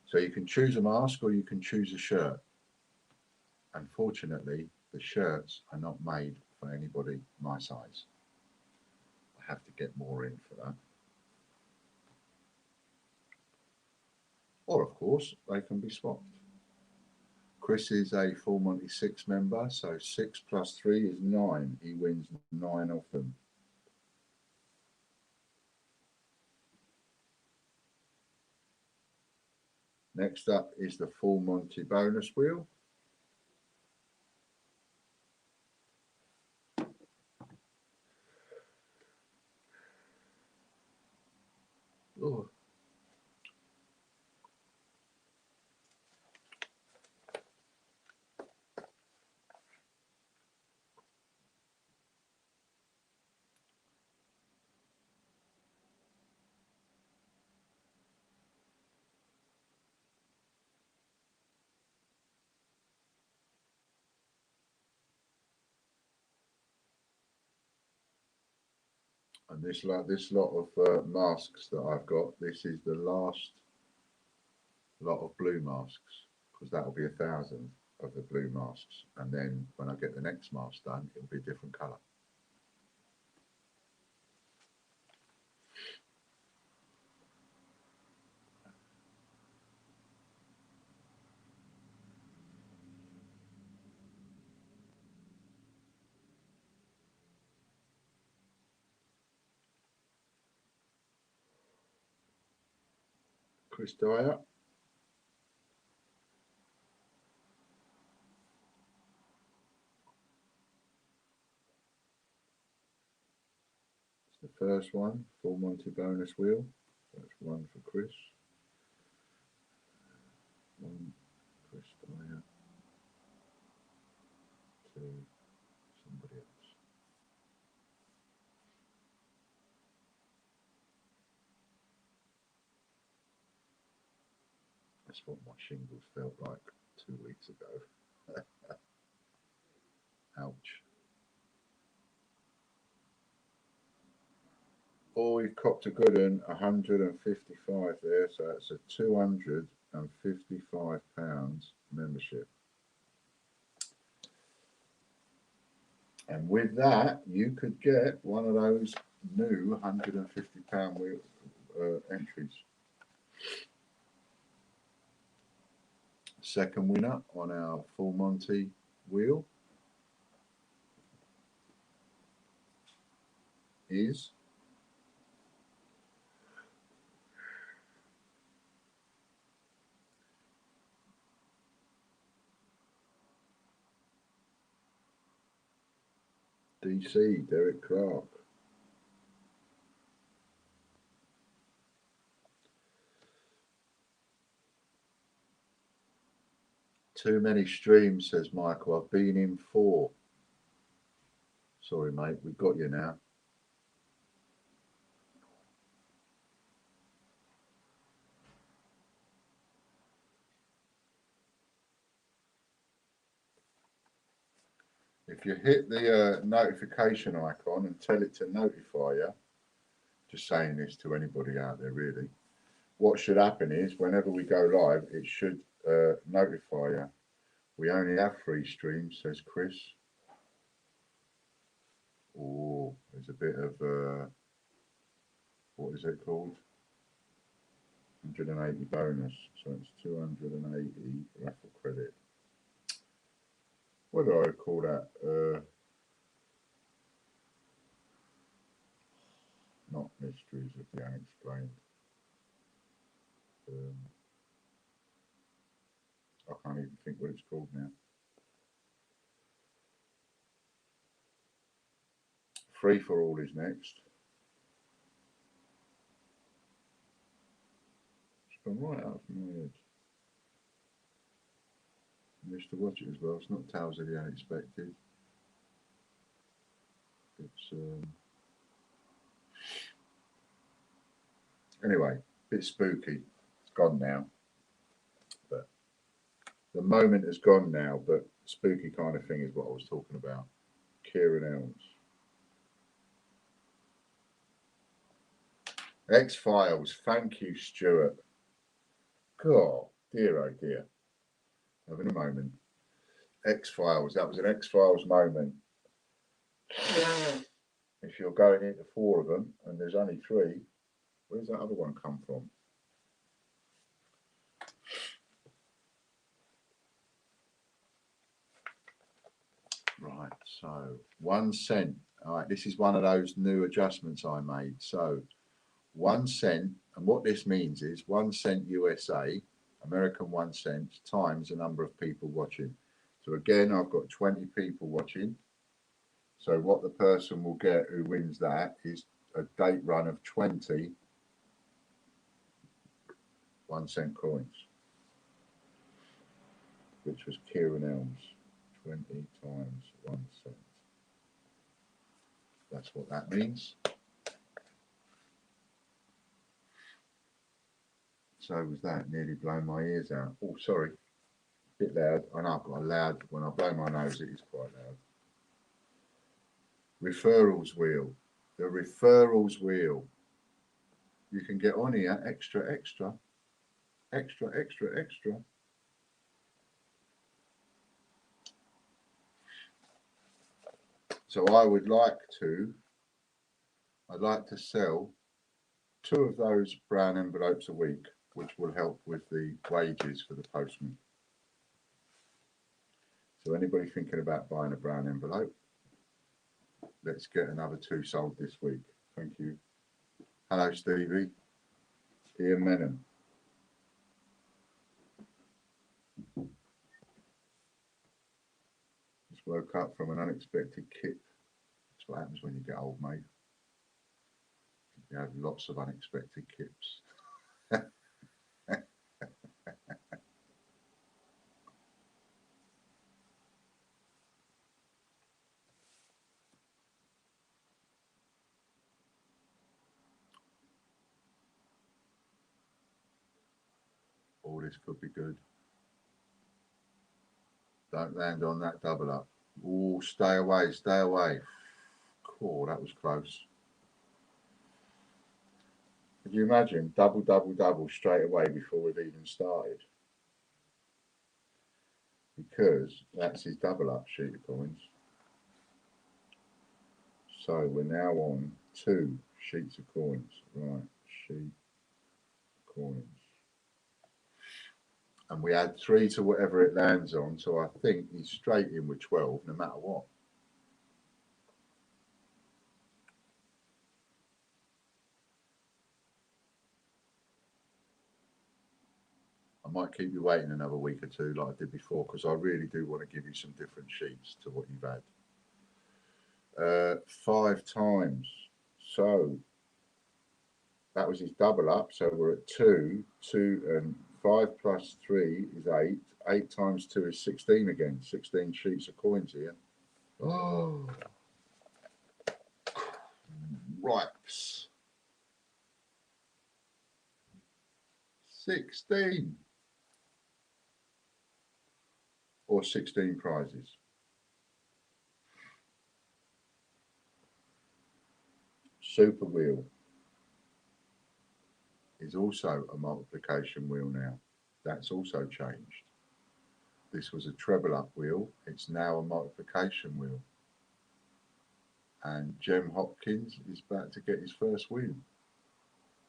So you can choose a mask or you can choose a shirt. Unfortunately, the shirts are not made for anybody my size. I have to get more in for that. Or, of course, they can be swapped. Chris is a full Monty 6 member, so 6 plus 3 is 9. He wins 9 of them. Next up is the full Monty bonus wheel. Oh. And this lot of masks that I've got, this is the last lot of blue masks, because that'll be 1,000 of the blue masks. And then when I get the next mask done, it'll be a different colour. Chris Dyer. It's the first one, full Monty bonus wheel. That's one for Chris. One, Chris Dyer. Two, somebody else. That's what my shingles felt like 2 weeks ago. Ouch. Oh, we've copped a good one, 155 there, so that's a £255 membership. And with that, you could get one of those new £150 wheel entries. Second winner on our full Monty wheel is DC, Derek Clark. Too many streams, says Michael. I've been in 4. Sorry, mate, we've got you now. If you hit the notification icon and tell it to notify you, just saying this to anybody out there really, what should happen is whenever we go live, it should notify you. We only have 3 streams, says Chris. Oh, there's a bit of, what is it called? 180 bonus, so it's 280 raffle credit. What do I call that? Not mysteries of the unexplained. I can't even think what it's called now. Free for all is next. It's gone right out from my head. I used to watch it as well. It's not Tales of the Unexpected. It's anyway, a bit spooky. It's gone now, but the moment has gone now. But spooky kind of thing is what I was talking about. Kieran Elms. X-Files. Thank you, Stuart. God, dear oh dear. Having a moment. X-Files. That was an X-Files moment. If you're going into 4 of them and there's only 3, where's that other one come from? Right, so 1 cent. All right, this is one of those new adjustments I made. So 1 cent, and what this means is 1 cent USA, American 1 cent, times the number of people watching. So again, I've got 20 people watching. So what the person will get who wins that is a date run of 20 1 cent coins, which was Kieran Elms, 20 times 1 cent. That's what that means. So was that, nearly blown my ears out. Oh, sorry, a bit loud. I know I've got a loud, when I blow my nose, it is quite loud. Referrals wheel. The referrals wheel. You can get on here extra, extra, extra, extra, extra. So I'd like to sell 2 of those brown envelopes a week, which will help with the wages for the postman. So anybody thinking about buying a brown envelope, let's get another 2 sold this week. Thank you. Hello, Stevie. Ian Menon. Just woke up from an unexpected kip. That's what happens when you get old, mate. You have lots of unexpected kips. All this could be good. Don't land on that double up. Oh, stay away, stay away. Cool, that was close. Could you imagine double, double, double straight away before we've even started? Because that's his double up sheet of coins. So we're now on 2 sheets of coins. Right, sheet coins. And we add 3 to whatever it lands on. So I think he's straight in with 12 no matter what. I might keep you waiting another week or 2 like I did before, because I really do want to give you some different sheets to what you've had. 5 times. So that was his double up. So we're at 2, 2 and 5 plus 3 is 8. 8 times 2 is 16 again. 16 sheets of coins here. Oh, ripes. 16. Or 16 prizes. Super wheel is also a multiplication wheel now. That's also changed. This was a treble up wheel. It's now a multiplication wheel. And Jem Hopkins is about to get his first win.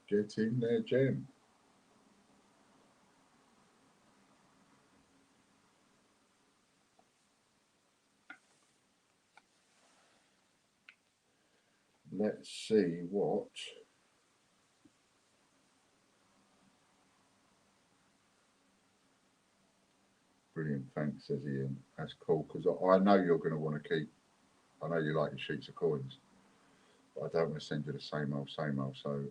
Get in there, Jem. Let's see what brilliant. Thanks, says Ian. That's cool, because I know you're going to want to keep. I know you like your sheets of coins, but I don't want to send you the same old, same old. So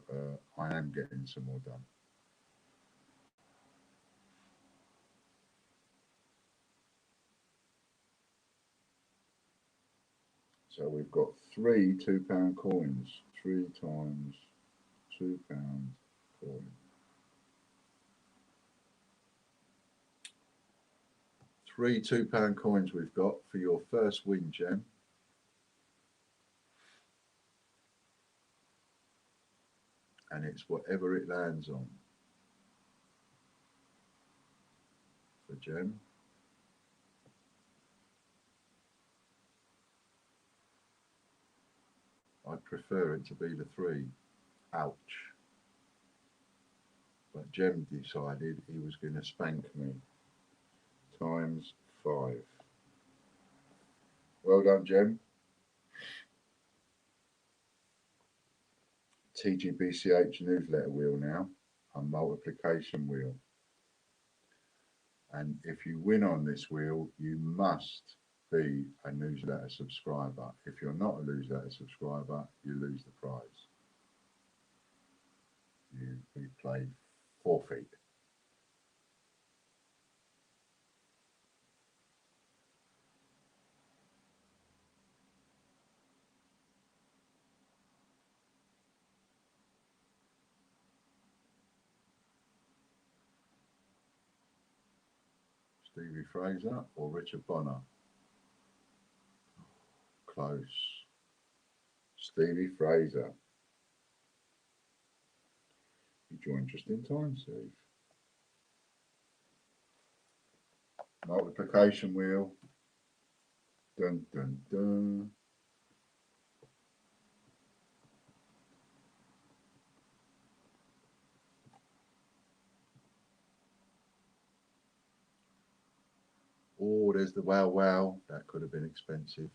I am getting some more done. So we've got 3 £2 coins. 3 times £2 coin. 3 £2 coins we've got for your first win, Jem. And it's whatever it lands on. For Jem. I'd prefer it to be the 3. Ouch. But Jem decided he was going to spank me. Times 5. Well done, Jem. TGBCH newsletter wheel now. A multiplication wheel. And if you win on this wheel, you must be a newsletter subscriber. If you're not a newsletter subscriber, you lose the prize. We play forfeit. Stevie Fraser or Richard Bonner? Close. Stevie Fraser. You joined just in time, Steve. Multiplication wheel. Dun, dun, dun. Oh, there's the wow wow. That could have been expensive.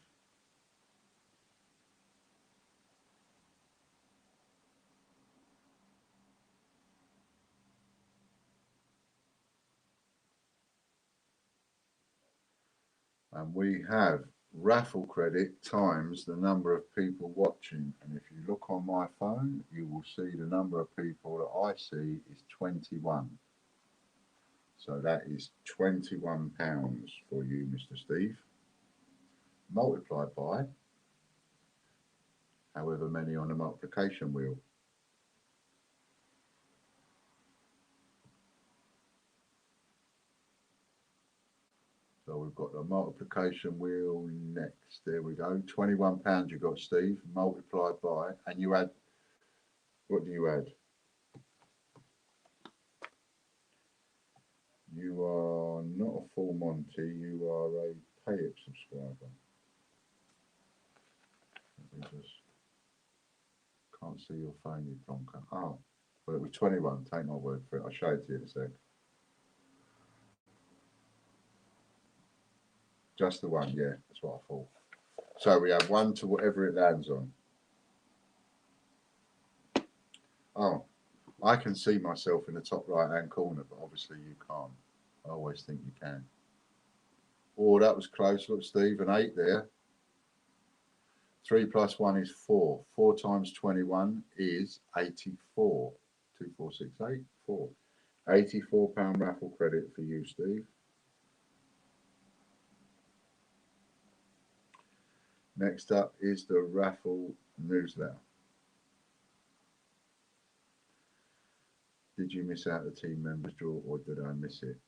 And we have raffle credit times the number of people watching. And if you look on my phone, you will see the number of people that I see is 21. So that is £21 for you, Mr. Steve, multiplied by however many on the multiplication wheel. So we've got the multiplication wheel next. There we go. £21 you got, Steve, multiplied by, and you add, what do you add? You are not a full Monty, you are a pay it subscriber. Let me just, can't see your phone, you plonker. Oh, well, it was 21, take my word for it. I'll show it to you in a sec. Just the one, yeah, that's what I thought. So we have one to whatever it lands on. Oh, I can see myself in the top right hand corner, but obviously you can't. I always think you can. Oh, that was close. Look, Steve, an 8 there. 3 plus 1 is 4. 4 times 21 is 84. 2, 4, 6, 8, 4. £84 raffle credit for you, Steve. Next up is the raffle newsletter. Did you miss out the team members draw or did I miss it?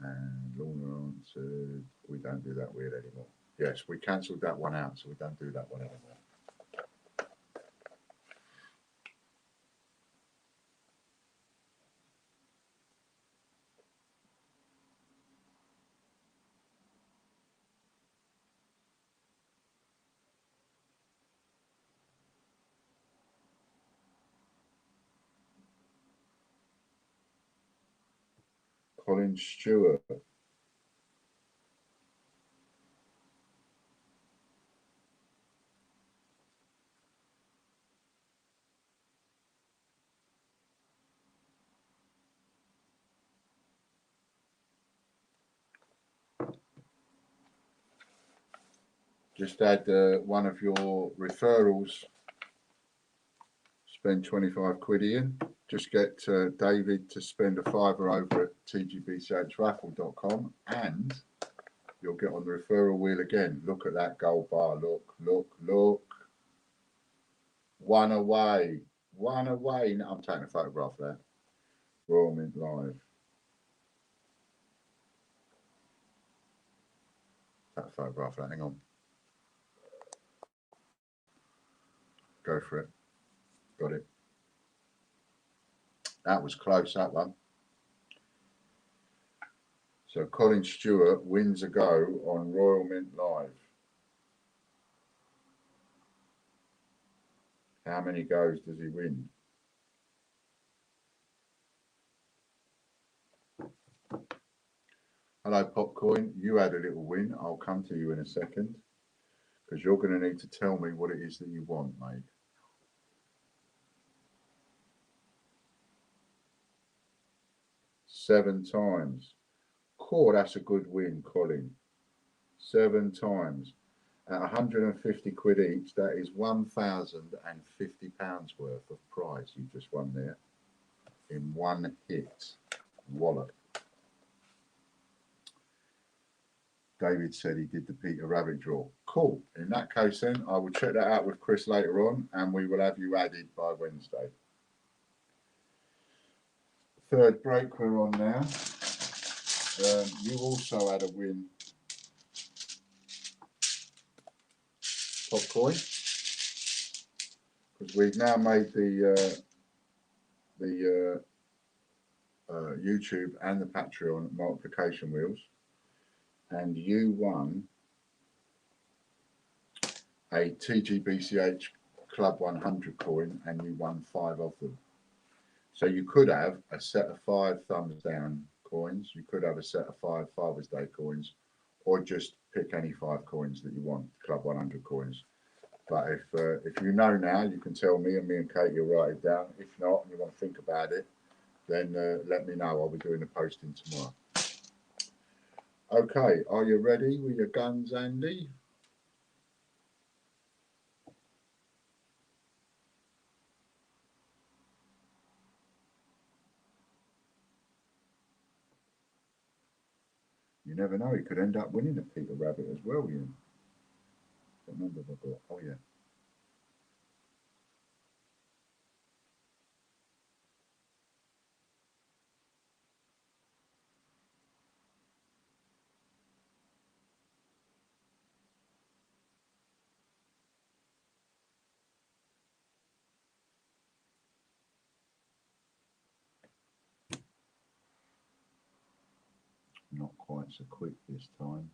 And Lorna answered, we don't do that weird anymore. Yes, we cancelled that one out, so we don't do that one anymore. Colin Stewart. Just add one of your referrals. Spend 25 quid in. Just get David to spend a fiver over at tgbchraffle.com and you'll get on the referral wheel again. Look at that gold bar. Look, look, look. One away. One away. Now I'm taking a photograph there. Royal Mint Live. Take a photograph there. Hang on. Go for it. Got it. That was close, that one. So Colin Stewart wins a go on Royal Mint Live. How many goes does he win? Hello, Popcoin. You had a little win. I'll come to you in a second because you're going to need to tell me what it is that you want, mate. Seven times. Cool, that's a good win, Colin. 7 times. At 150 quid each, that is £1,050 worth of prize you just won there in one hit. Wallop. David said he did the Peter Rabbit draw. Cool. In that case then, I will check that out with Chris later on and we will have you added by Wednesday. Third break we're on now. You also had a win. Popcoin. because we've now made the YouTube and the Patreon multiplication wheels, and you won a TGBCH Club 100 coin, and you won 5 of them. So you could have a set of 5 thumbs down coins, you could have a set of 5 Father's Day coins, or just pick any 5 coins that you want, Club 100 coins. But if you know now, you can tell me, and me and Kate will write it down. If not, and you want to think about it, then let me know. I'll be doing the posting tomorrow. Okay, are you ready with your guns, Andy? You never know, he could end up winning a Peter Rabbit as well, you know. What number have I got? Oh, yeah. Not quite so quick this time.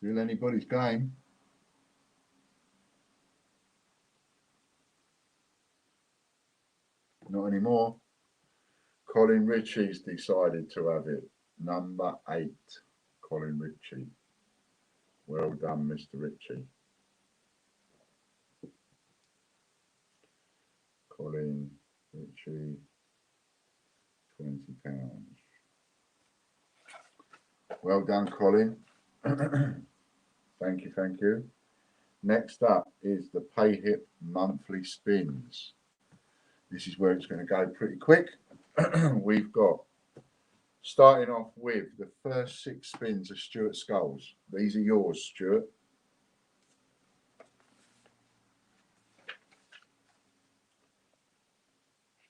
Still anybody's game. Not anymore. Colin Ritchie's decided to have it. Number 8, Colin Ritchie. Well done, Mr. Ritchie. Colin Ritchie, £20. Well done, Colin. Thank you, thank you. Next up is the PayHip monthly spins. This is where it's going to go pretty quick. We've got, starting off with the first 6 spins of Stuart Skulls. These are yours, Stuart.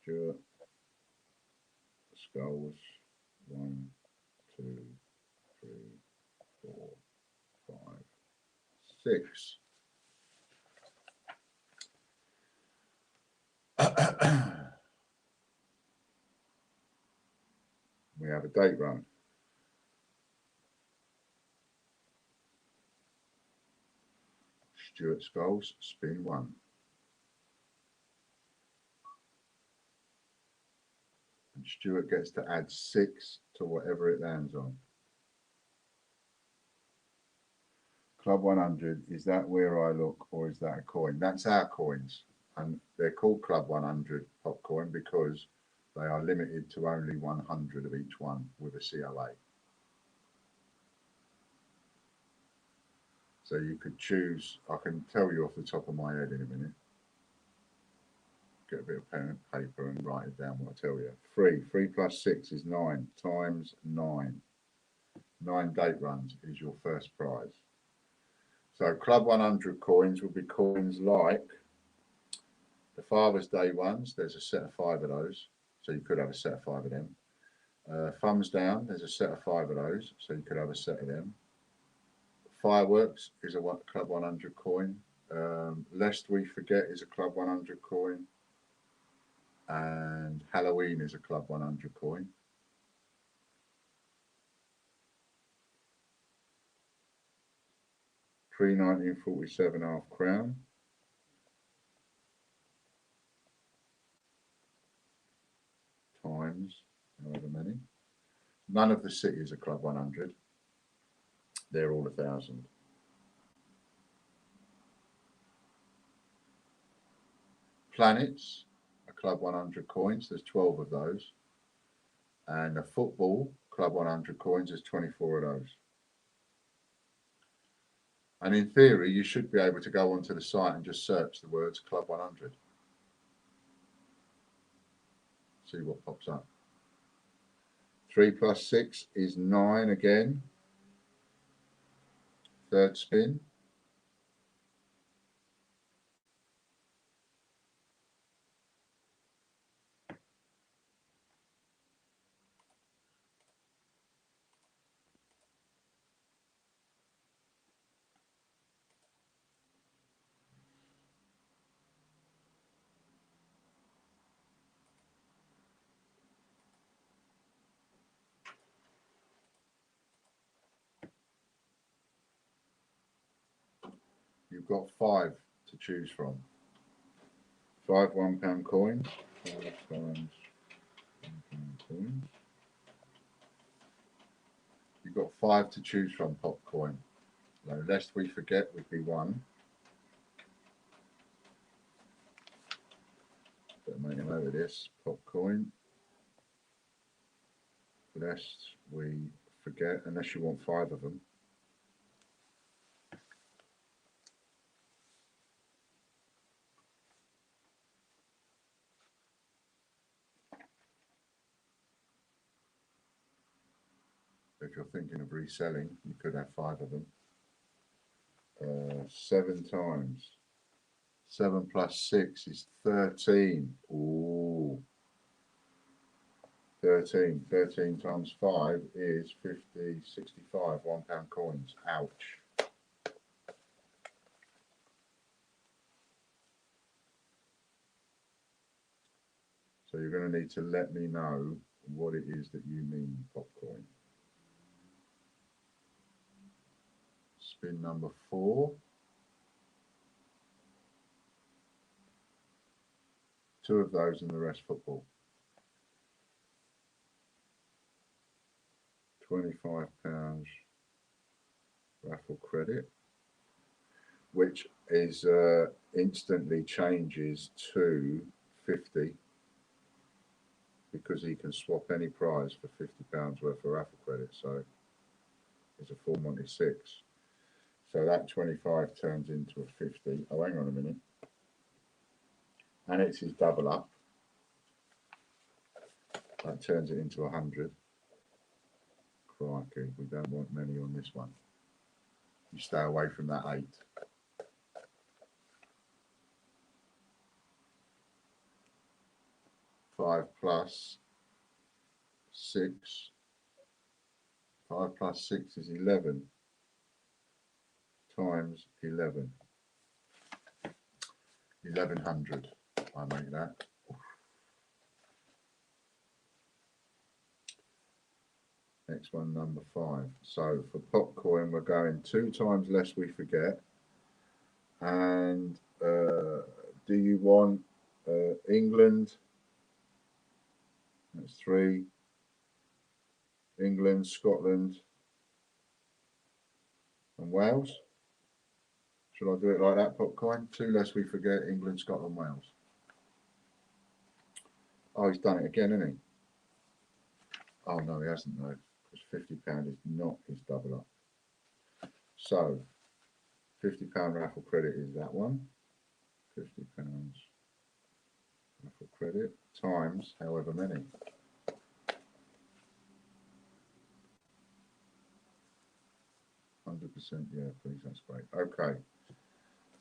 Stuart Skulls. 1, 2, 3, 4, 5, 6. We have a date run. Stuart Skulls, spin 1. And Stuart gets to add 6 to whatever it lands on. Club 100, is that where I look, or is that a coin? That's our coins, and they're called Club 100 popcorn because they are limited to only 100 of each one with a COA. So you could choose, I can tell you off the top of my head in a minute. Get a bit of pen and paper and write it down what I tell you. 3 plus 6 is 9 times 9. 9 date runs is your first prize. So Club 100 coins will be coins like the Father's Day ones. There's a set of 5 of those, so you could have a set of 5 of them. Thumbs down, there's a set of 5 of those, so you could have a set of them. Fireworks is a Club 100 coin. Lest We Forget is a Club 100 coin. And Halloween is a Club 100 coin. Pre-1947 half crown. Times however many. None of the cities are Club 100. They're all 1,000. Planets are Club 100 coins. There's 12 of those. And a football Club 100 coins. There's 24 of those. And in theory, you should be able to go onto the site and just search the words Club 100. See what pops up. 3 plus 6 is 9 again. Third spin. You've got 5 to choose from. 5 £1 coins. 5 times £1 coins. You've got 5 to choose from, Popcoin. So lest we forget would be 1. Better make a note of this. Popcoin. Lest we forget, unless you want 5 of them. If you're thinking of reselling, you could have 5 of them. 7 times. 7 plus 6 is 13. Ooh. 13. 13 times 5 is 50, 65 £1 coins. Ouch. So you're going to need to let me know what it is that you mean, Popcoin. Spin number 4. 2 of those and the rest football. £25 raffle credit, which is instantly changes to 50 because he can swap any prize for £50 worth of raffle credit. So it's a full Monty 6. So that 25 turns into a 50. Oh, hang on a minute. And it's his double up. That turns it into 100. Crikey, we don't want many on this one. You stay away from that 8. Five plus 6. 5 plus 6 is 11 times 11. 1100. I make that. Next one, number 5. So for Popcoin, we're going 2 times lest we forget. And do you want England? That's 3. England, Scotland, and Wales. Should I do it like that, Popcoin? 2 lest we forget, England, Scotland, Wales. Oh, he's done it again, hasn't he? Oh no, he hasn't though, because £50 is not his double up. So £50 raffle credit is that one. £50 raffle credit times however many. %, yeah, please, that's great. Okay,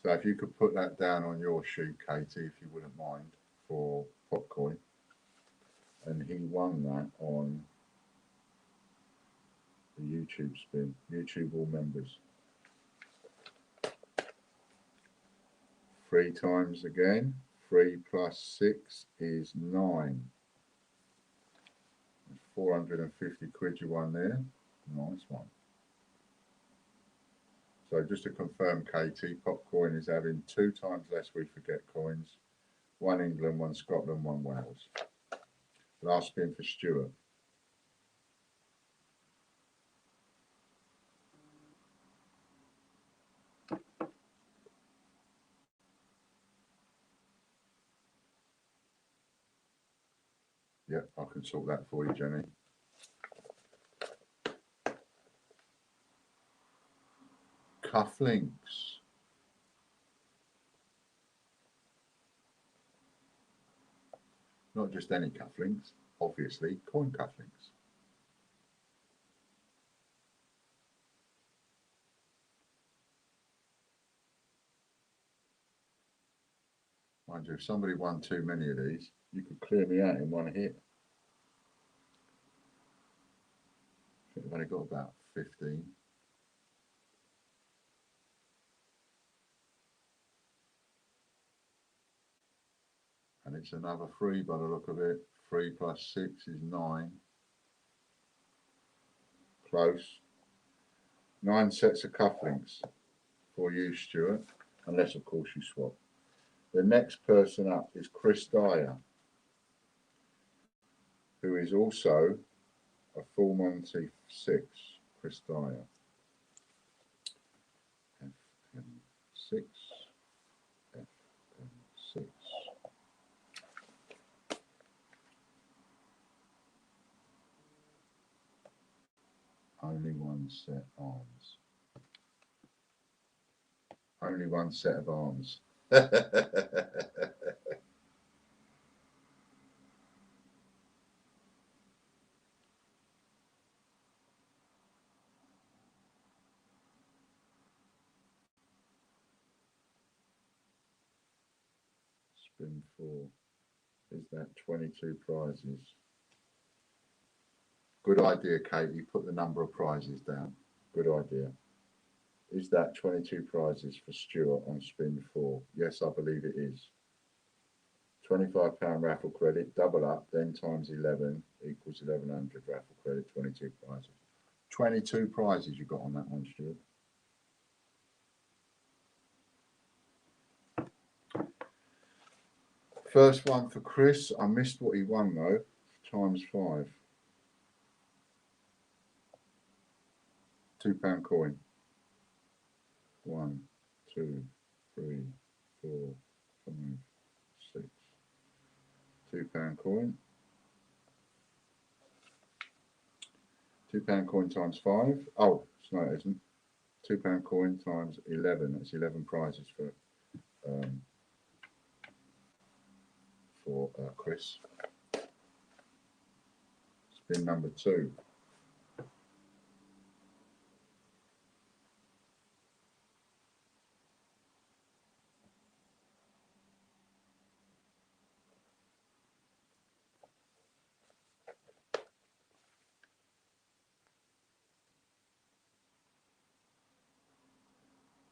so if you could put that down on your sheet, Katie, if you wouldn't mind, for Popcoin. And he won that on the YouTube spin. YouTube all members. 3 times again. 3 plus 6 is 9. 450 quid you won there. Nice one. So just to confirm, Katie, Popcoin is having 2 times less we forget coins. 1 England, 1 Scotland, 1 Wales. Last spin for Stuart. Yep, I can sort that for you, Jenny. Cufflinks. Not just any cufflinks, obviously coin cufflinks. Mind you, if somebody won too many of these, you could clear me out in one hit. I think I've only got about 15. And it's another 3 by the look of it. 3 plus 6 is 9. Close. 9 sets of cufflinks for you, Stuart, unless of course you swap. The next person up is Chris Dyer, who is also a full Monty 6. Chris Dyer. FM6. FM6. Only one set arms. Only one set of arms. Spin 4. Is that 22 prizes? Good idea, Katie. Put the number of prizes down. Good idea. Is that 22 prizes for Stuart on spin 4? Yes, I believe it is. £25 raffle credit, double up, then times 11 equals 1100 raffle credit, 22 prizes. 22 prizes you got on that one, Stuart. First one for Chris. I missed what he won though. Times 5. £2 coin. 1, 2, 3, 4, 5, 6. £2 coin. £2 coin times 5. Oh, no, it isn't. £2 coin times 11. That's 11 prizes for Chris. Spin number 2.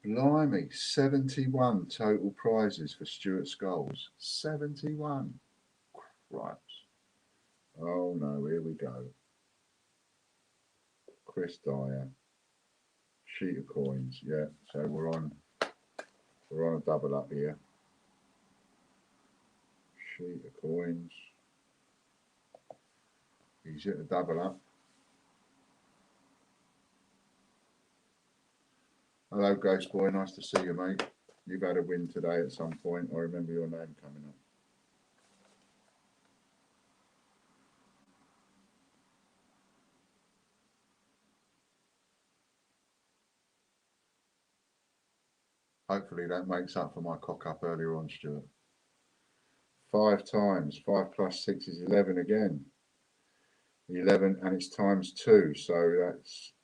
Blimey, 71 total prizes for Stuart Scholes. 71. Right. Oh no, here we go. Chris Dyer. Sheet of coins. Yeah, so we're on a double up here. Sheet of coins. He's hit a double up. Hello, Ghost Boy. Nice to see you, mate. You've had a win today at some point. I remember your name coming up. Hopefully that makes up for my cock up earlier on, Stuart. 5 times. 5 plus 6 is 11 again. 11, and it's times 2, so that's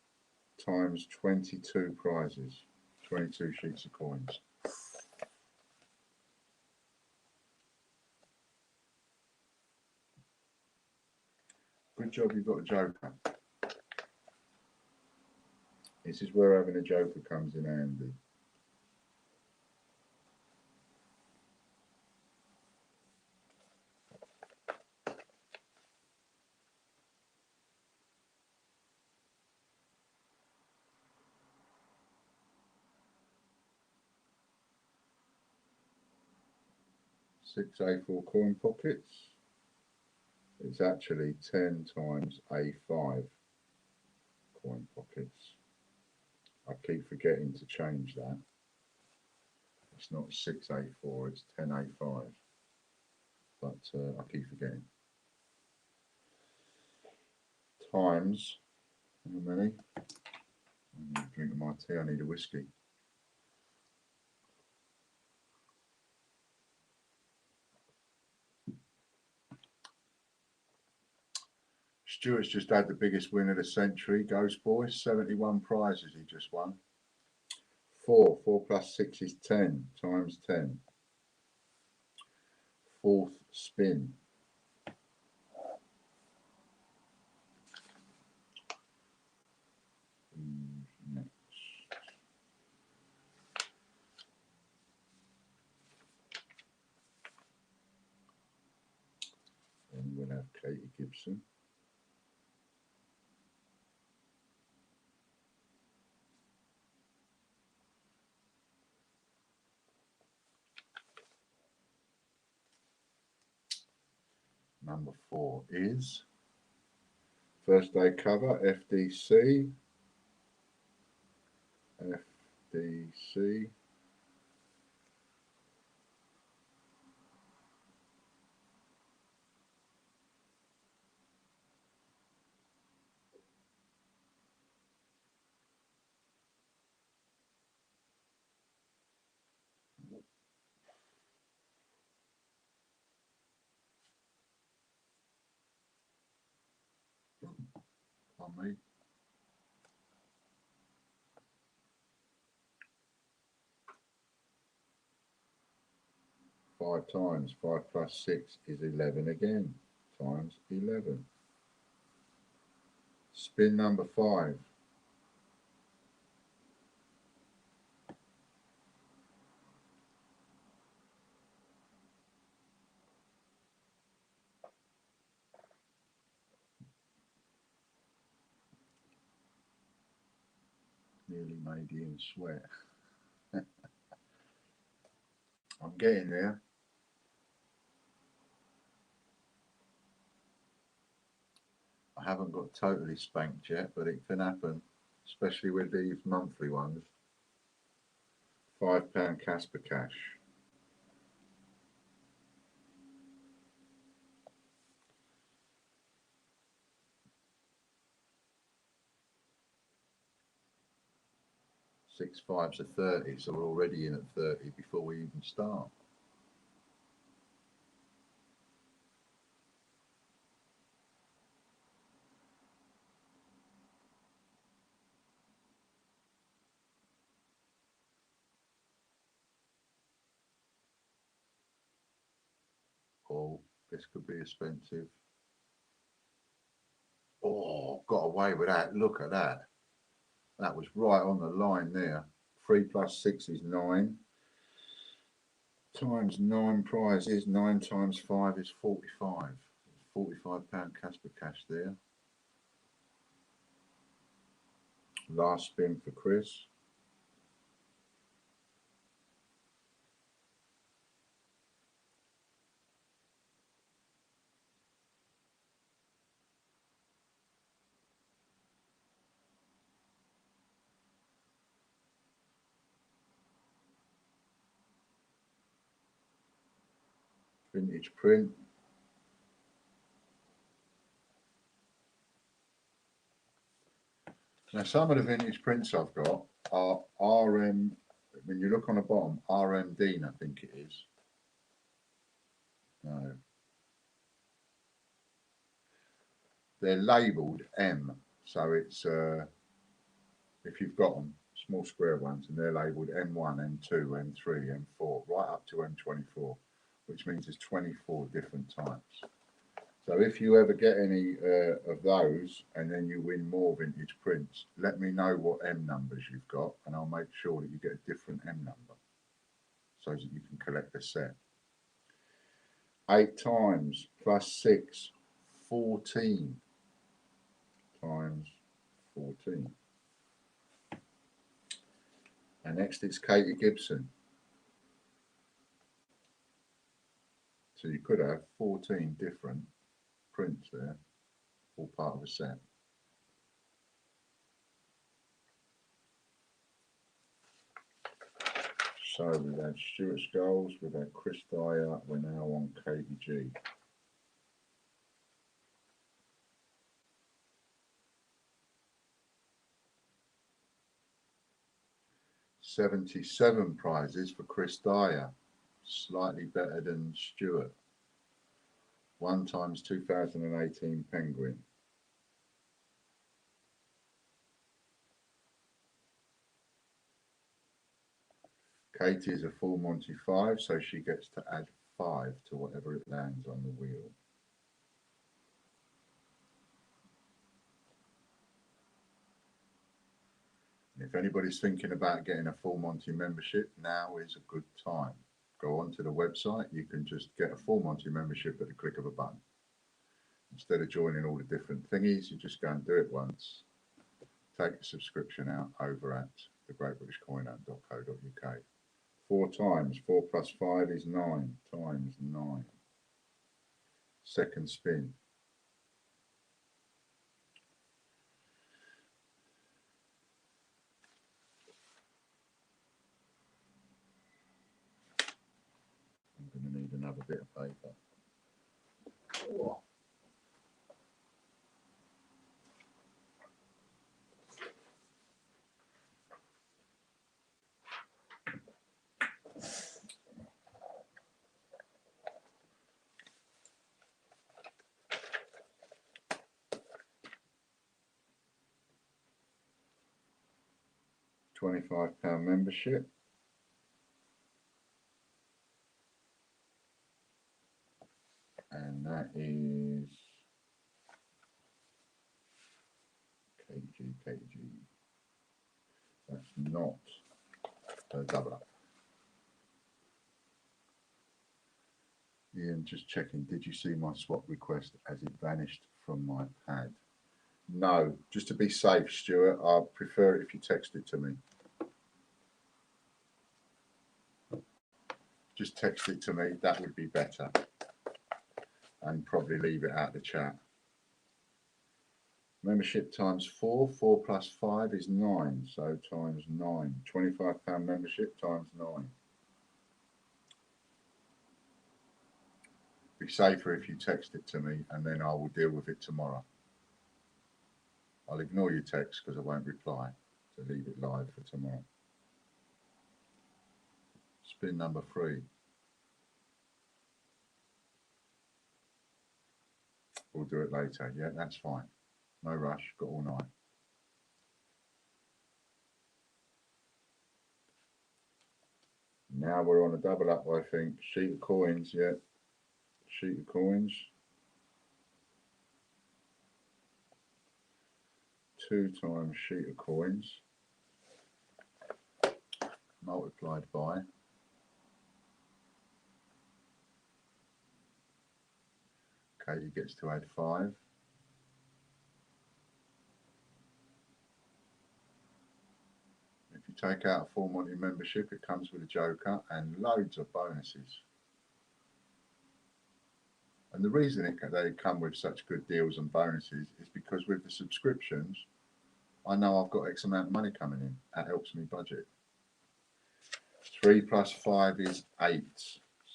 times 22 prizes. 22 sheets of coins. Good job you've got a joker. This is where having a joker comes in handy. Six A4 coin pockets. It's actually 10 times A5 coin pockets. I keep forgetting to change that. It's not 6A4, it's 10A5. But I keep forgetting. Times, how many? I need a drink of my tea, I need a whiskey. Stuart's just had the biggest win of the century. Ghost Boy, 71 prizes he just won. 4 plus 6 is 10 times 10. Fourth spin. Next. And we'll have Katie Gibson. Number 4 is first day cover, FDC. FDC. On me. 5 times 5 plus 6 is 11 again, times 11. Spin number 5. Nearly made Ian sweat. I'm getting there. I haven't got totally spanked yet, but it can happen, especially with these monthly ones. £5 Casper cash. Six fives are 30, so we're already in at 30 before we even start. Oh, this could be expensive. Oh, got away with that. Look at that. That was right on the line there. 3 plus 6 is 9. Times 9 prizes. 9 times 5 is 45. £45 Casper cash there. Last spin for Chris. Vintage print. Now some of the vintage prints I've got are RM, when you look on the bottom, RM Dean I think it is. No. They're labelled M, so it's, if you've got them, small square ones, and they're labelled M1, M2, M3, M4, right up to M24, which means there's 24 different types. So if you ever get any of those and then you win more vintage prints, let me know what M numbers you've got and I'll make sure that you get a different M number so that you can collect the set. 8 times plus 6, 14 times 14. And next it's Katie Gibson. So you could have 14 different prints there, all part of a set. So we've had Stuart Scholes, we've had Chris Dyer, we're now on KBG. $77 prizes for Chris Dyer, slightly better than Stuart. 1 times 2018 Penguin. Katie is a full Monty 5, so she gets to add 5 to whatever it lands on the wheel. If anybody's thinking about getting a full Monty membership, now is a good time. Go onto the website, you can just get a full Monty membership at the click of a button. Instead of joining all the different thingies, you just go and do it once. Take a subscription out over at thegreatbritishcoinhunt.co.uk. 4 times, 4 plus 5 is 9 times 9. Second spin. I'm going to need another bit of paper. Whoa. £25 membership. And that is kg. That's not a double up. Ian, just checking, did you see my swap request as it vanished from my pad? No, just to be safe, Stuart, I prefer it if you text it to me. Just text it to me, that would be better. And probably leave it out of the chat. Membership times 4, 4 plus 5 is 9, so times 9. £25 membership times 9. Be safer if you text it to me and then I will deal with it tomorrow. I'll ignore your text because I won't reply, so leave it live for tomorrow. Spin number 3. We'll do it later. Yeah, that's fine. No rush, got all night. Now we're on a double up, I think. Sheet of coins, yeah. Sheet of coins. 2 times sheet of coins multiplied by Katie gets to add 5. If you take out a full Monty membership, it comes with a joker and loads of bonuses. And the reason they come with such good deals and bonuses is because with the subscriptions, I know I've got X amount of money coming in. That helps me budget. 3 plus 5 is 8.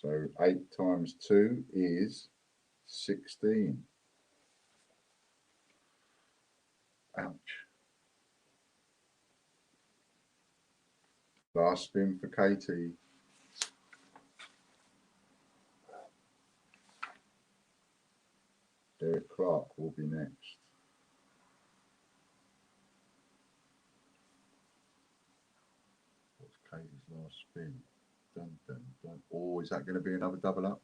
So 8 times 2 is 16. Ouch. Last spin for Katie. Derek Clark will be next. What's Katie's last spin? Dun, dun, dun. Oh, is that going to be another double up?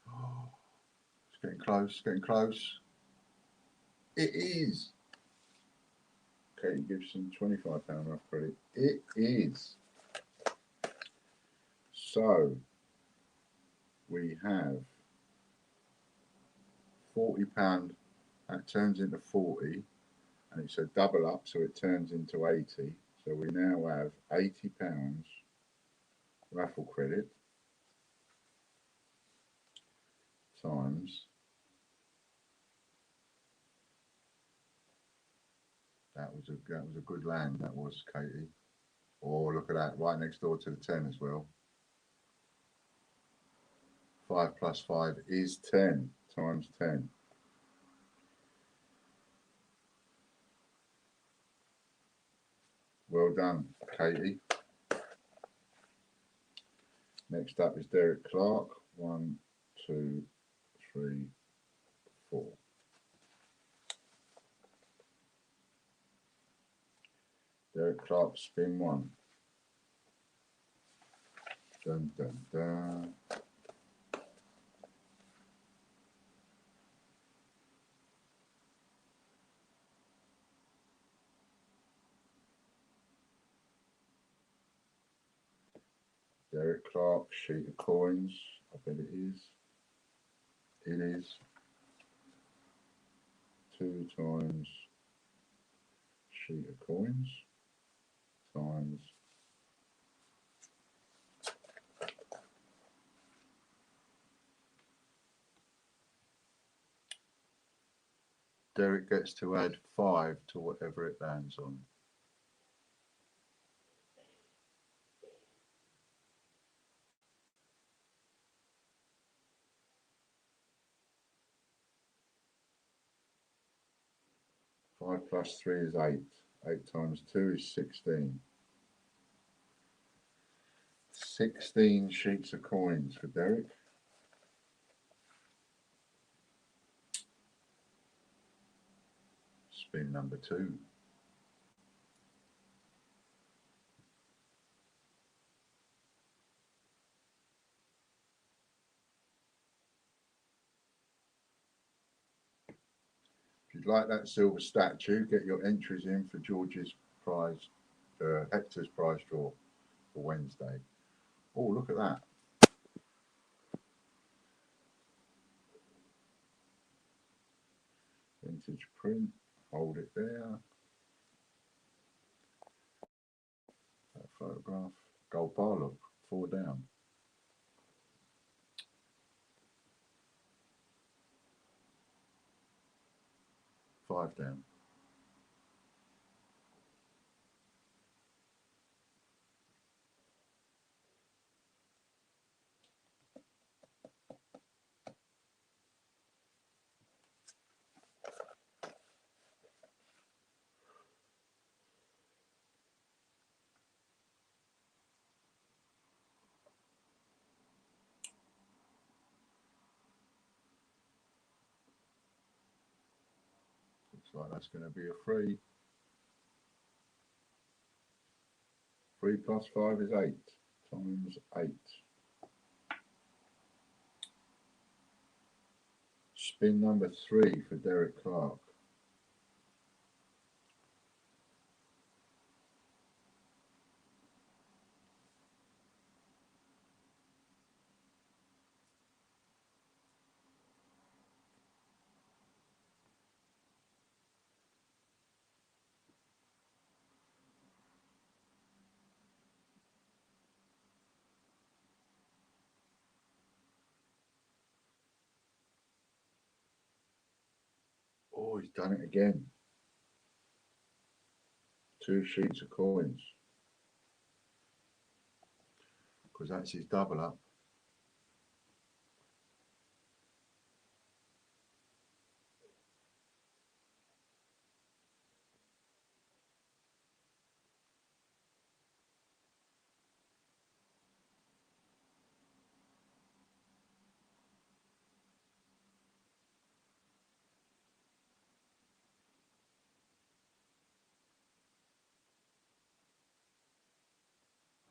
Oh, it's getting close, getting close. It is. Katie gives some £25 off credit. It is. So we have £40. That turns into 40, and it's a double up, so it turns into 80. So we now have £80 raffle credit times that was a good land, that was, Katie. Oh, look at that, right next door to the 10 as well. 5 plus 5 is 10 times 10. Well done, Katie. Next up is Derek Clark. 1, 2, 3, 4. Derek Clark, spin 1. Dun, dun, dun. Derek Clark, sheet of coins. I bet it is. It is 2 times sheet of coins times Derek gets to add 5 to whatever it lands on. Five plus 3 is 8. 8 times 2 is 16. 16 sheets of coins for Derek. Spin number 2. If you'd like that silver statue, get your entries in for George's prize, Hector's prize draw for Wednesday. Oh, look at that. Vintage print. Hold it there. That photograph. Gold bar, look. 4 down. 5 down. Looks like that's going to be a 3. 3 plus 5 is 8 times 8. Spin number 3 for Derek Clark. Oh, he's done it again. 2 sheets of coins. Because that's his double up.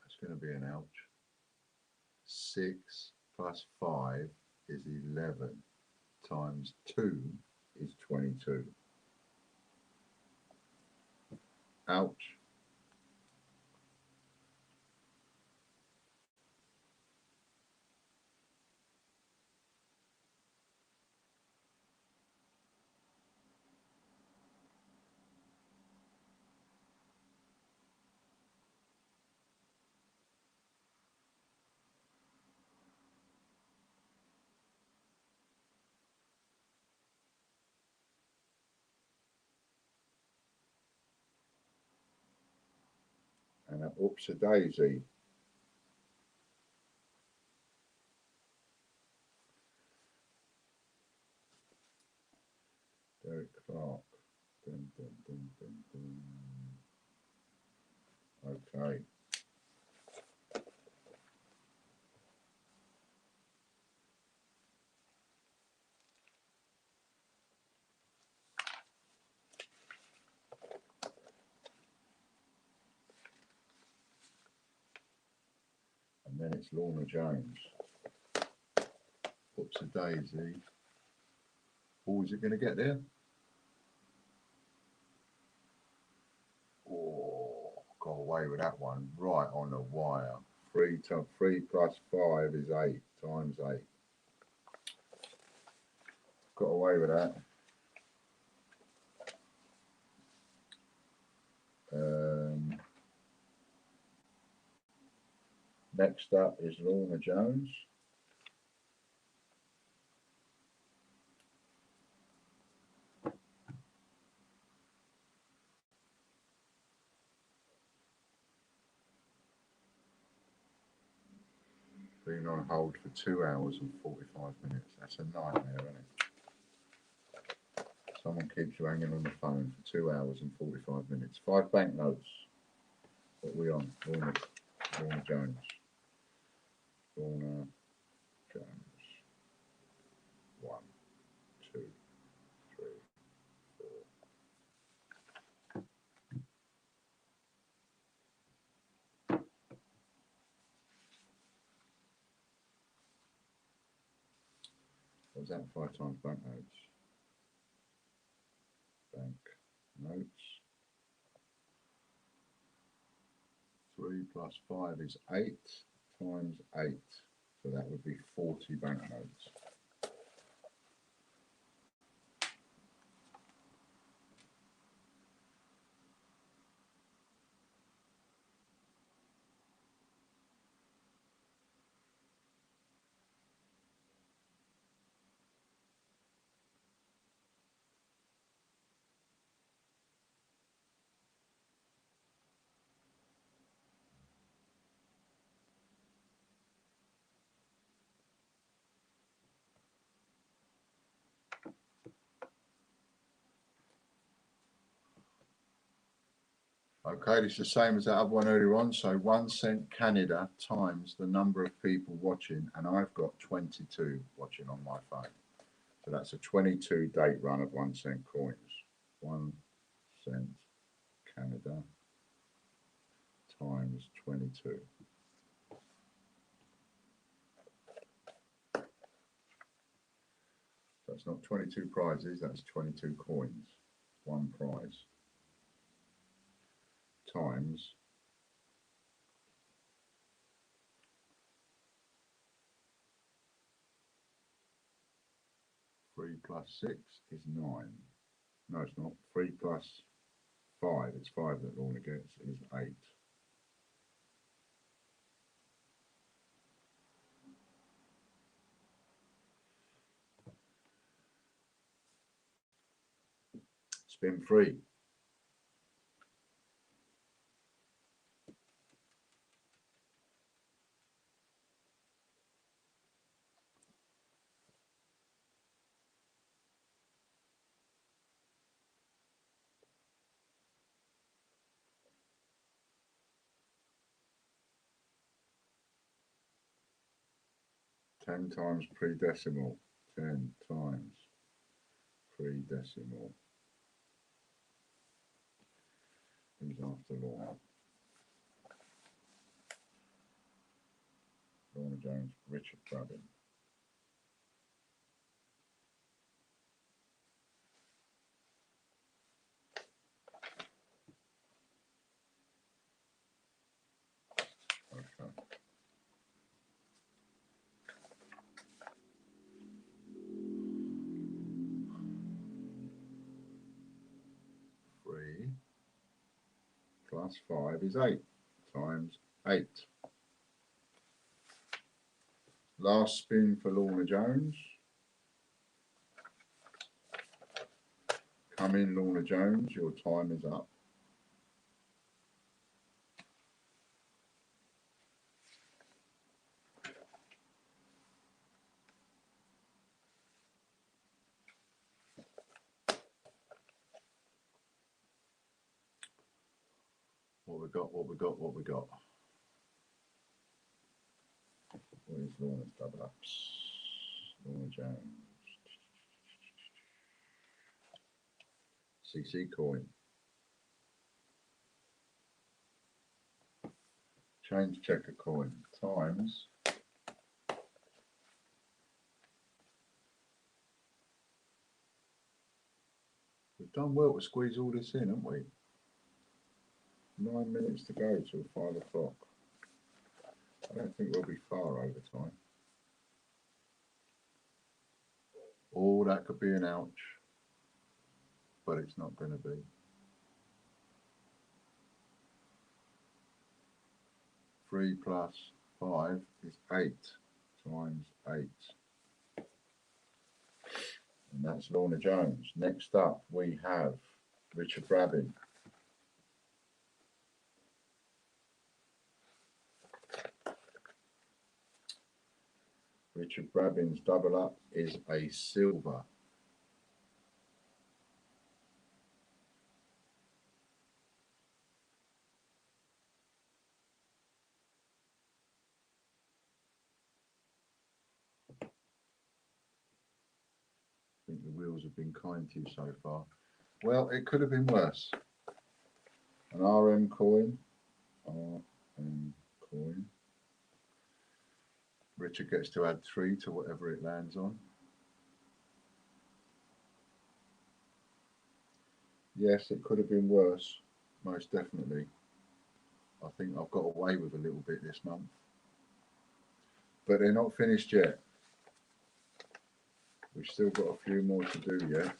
That's going to be an ouch. 6 plus 5 is 11 times 2 is 22. Ouch. And an oops-a-daisy. Derek Clark. Dun, dun, dun, dun, dun. Okay. And then It's Lorna Jones. Whoops a daisy. Oh, is it going to get there? Oh, got away with that one. Right on the wire. 3 plus 5 is 8 times 8. Got away with that. Next up is Lorna Jones. Been on hold for 2 hours and 45 minutes. That's a nightmare, isn't it? Someone keeps you hanging on the phone for 2 hours and 45 minutes. 5 banknotes. What are we on? Lorna Jones. Lorna Jones. 1, 2, 3, 4. What was that? 5 times banknotes. Bank notes. 3 plus 5 is 8 times 8. So that would be 40 banknotes. Okay, it's the same as that other one earlier on. So 1 cent Canada times the number of people watching, and I've got 22 watching on my phone. So that's a 22 date run of 1 cent coins. 1 cent Canada times 22. That's not 22 prizes, that's 22 coins. 1 prize. Times 3 plus 6 is 9. No, it's not. 3 plus 5, it's 5 that Lorna gets, is 8. Spin free. Ten times pre-decimal. 10 times pre-decimal. Who's after Lorna? Lorna Jones, Richard Crabbin. Okay. Three plus 5 is 8 times 8. Last spin for Lorna Jones. Come in, Lorna Jones, your time is up. What we got, what we got, what we got. Where's Lorna's double ups? Lorna Jones. CC coin. Change checker coin times We've done well to squeeze all this in, haven't we? 9 minutes to go till 5 o'clock. I don't think we'll be far over time. Oh, that could be an ouch, but it's not going to be. Three plus 5 is 8 times 8. And that's Lorna Jones. Next up, we have Richard Brabbin. Richard Brabbin's double up is a silver. I think the wheels have been kind to you so far. Well, it could have been worse. An RM coin. RM coin. Richard gets to add 3 to whatever it lands on. Yes, it could have been worse, most definitely. I think I've got away with a little bit this month. But they're not finished yet. We've still got a few more to do yet.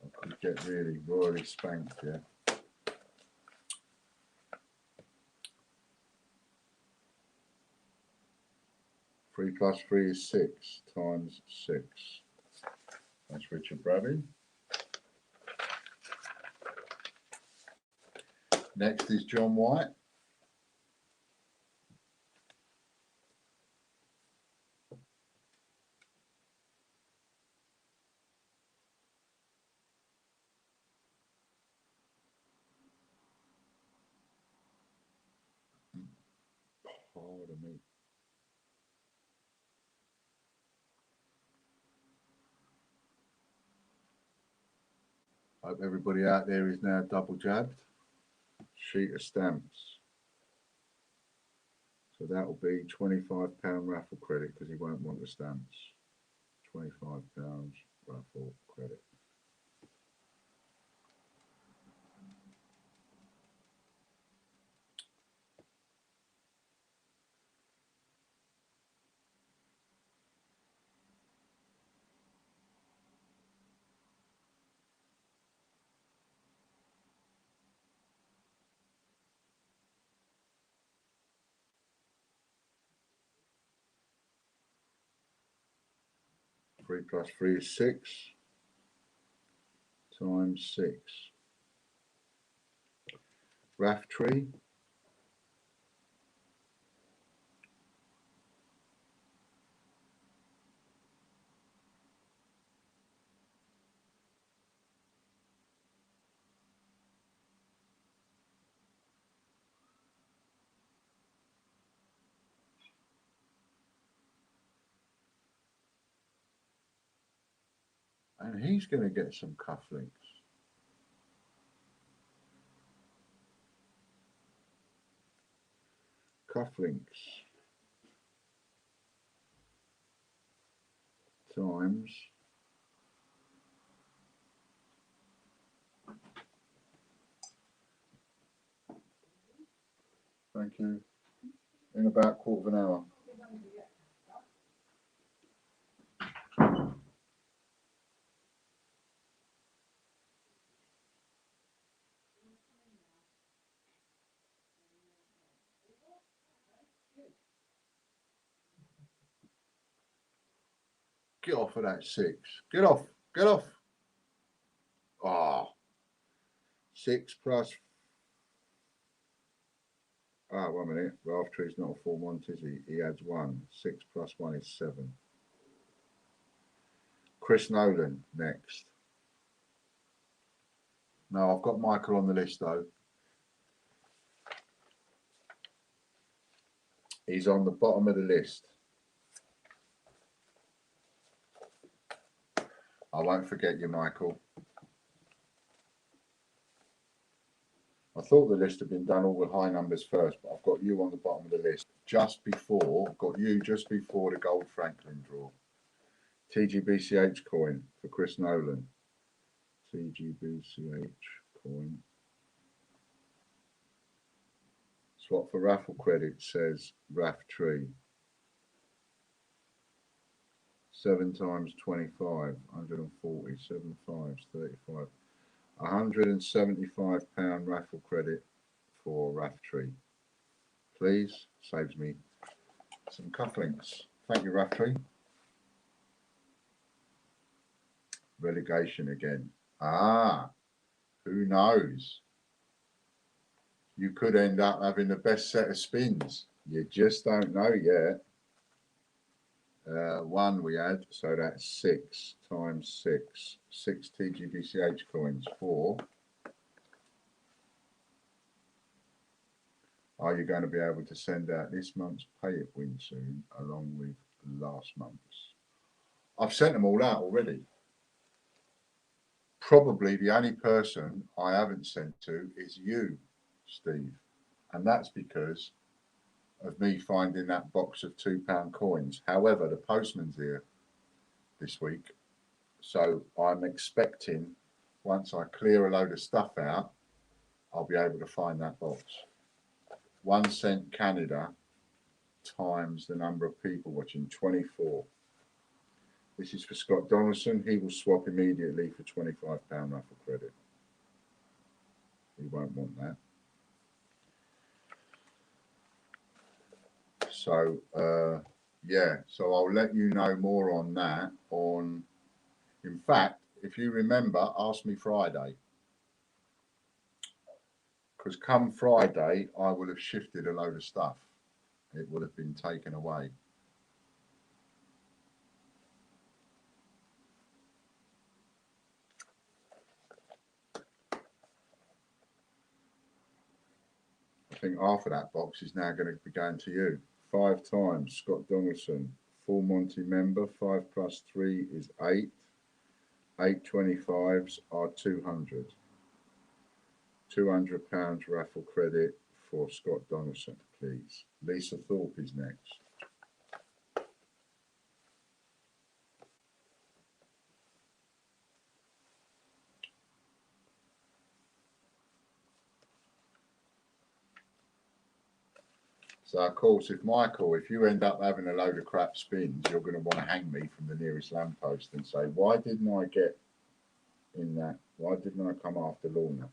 I could get really royally spanked, yeah. Three plus 3 is 6 times 6. That's Richard Brabbin. Next is John White. Pardon me. Hope everybody out there is now double jabbed. Sheet of stamps. So that will be £25 raffle credit because he won't want the stamps. £25 raffle credit. Three plus 3 is 6 times 6. Raftree. And he's going to get some cufflinks. Cufflinks times thank you. In about a quarter of an hour. Get off of that 6. Get off. Get off. Ah. 6 plus. Ah, 1 minute. Raftree's not a full month, is he? He adds 1. 6 plus 1 is 7. Chris Nolan next. No, I've got Michael on the list though. He's on the bottom of the list. I won't forget you, Michael. I thought the list had been done all with high numbers first, but I've got you on the bottom of the list just before, got you just before the Gold Franklin draw. TGBCH coin for Chris Nolan. TGBCH coin. Swap for raffle credit says Raff Tree. 7 times 25, 140, 7 fives, 35. £175 raffle credit for Raff Tree. Please, saves me some cufflinks. Thank you, Raff Tree. Relegation again. Ah, who knows? You could end up having the best set of spins. You just don't know yet. 1 we had, so that's 6 times 6. 6 TGBCH coins. 4. Are you going to be able to send out this month's pay it win soon, along with last month's? I've sent them all out already. Probably the only person I haven't sent to is you, Steve. And that's because of me finding that box of £2 coins. However, the postman's here this week. So I'm expecting once I clear a load of stuff out, I'll be able to find that box. 1 cent Canada times the number of people watching, 24. This is for Scott Donaldson. He will swap immediately for £25 raffle credit. He won't want that. So, yeah, so I'll let you know more on that in fact, if you remember, Ask Me Friday. Because come Friday, I will have shifted a load of stuff. It will have been taken away. I think half of that box is now going to be going to you. 5 times, Scott Donaldson, full Monty member, 5 plus 3 is 8. 8 25s are 200. £200 raffle credit for Scott Donaldson, please. Lisa Thorpe is next. So, of course, if you end up having a load of crap spins, you're going to want to hang me from the nearest lamppost and say, why didn't I get in that? Why didn't I come after Lorna?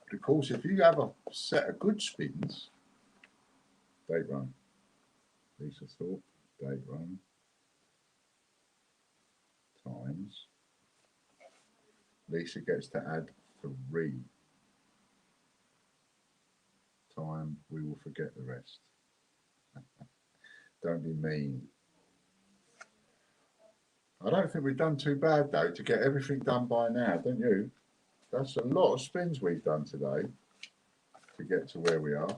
But, of course, if you have a set of good spins, date run. Lisa Thorpe, date run. Times. Lisa gets to add 3. Time, we will forget the rest. Don't be mean. I don't think we've done too bad though to get everything done by now, don't you? That's a lot of spins we've done today to get to where we are.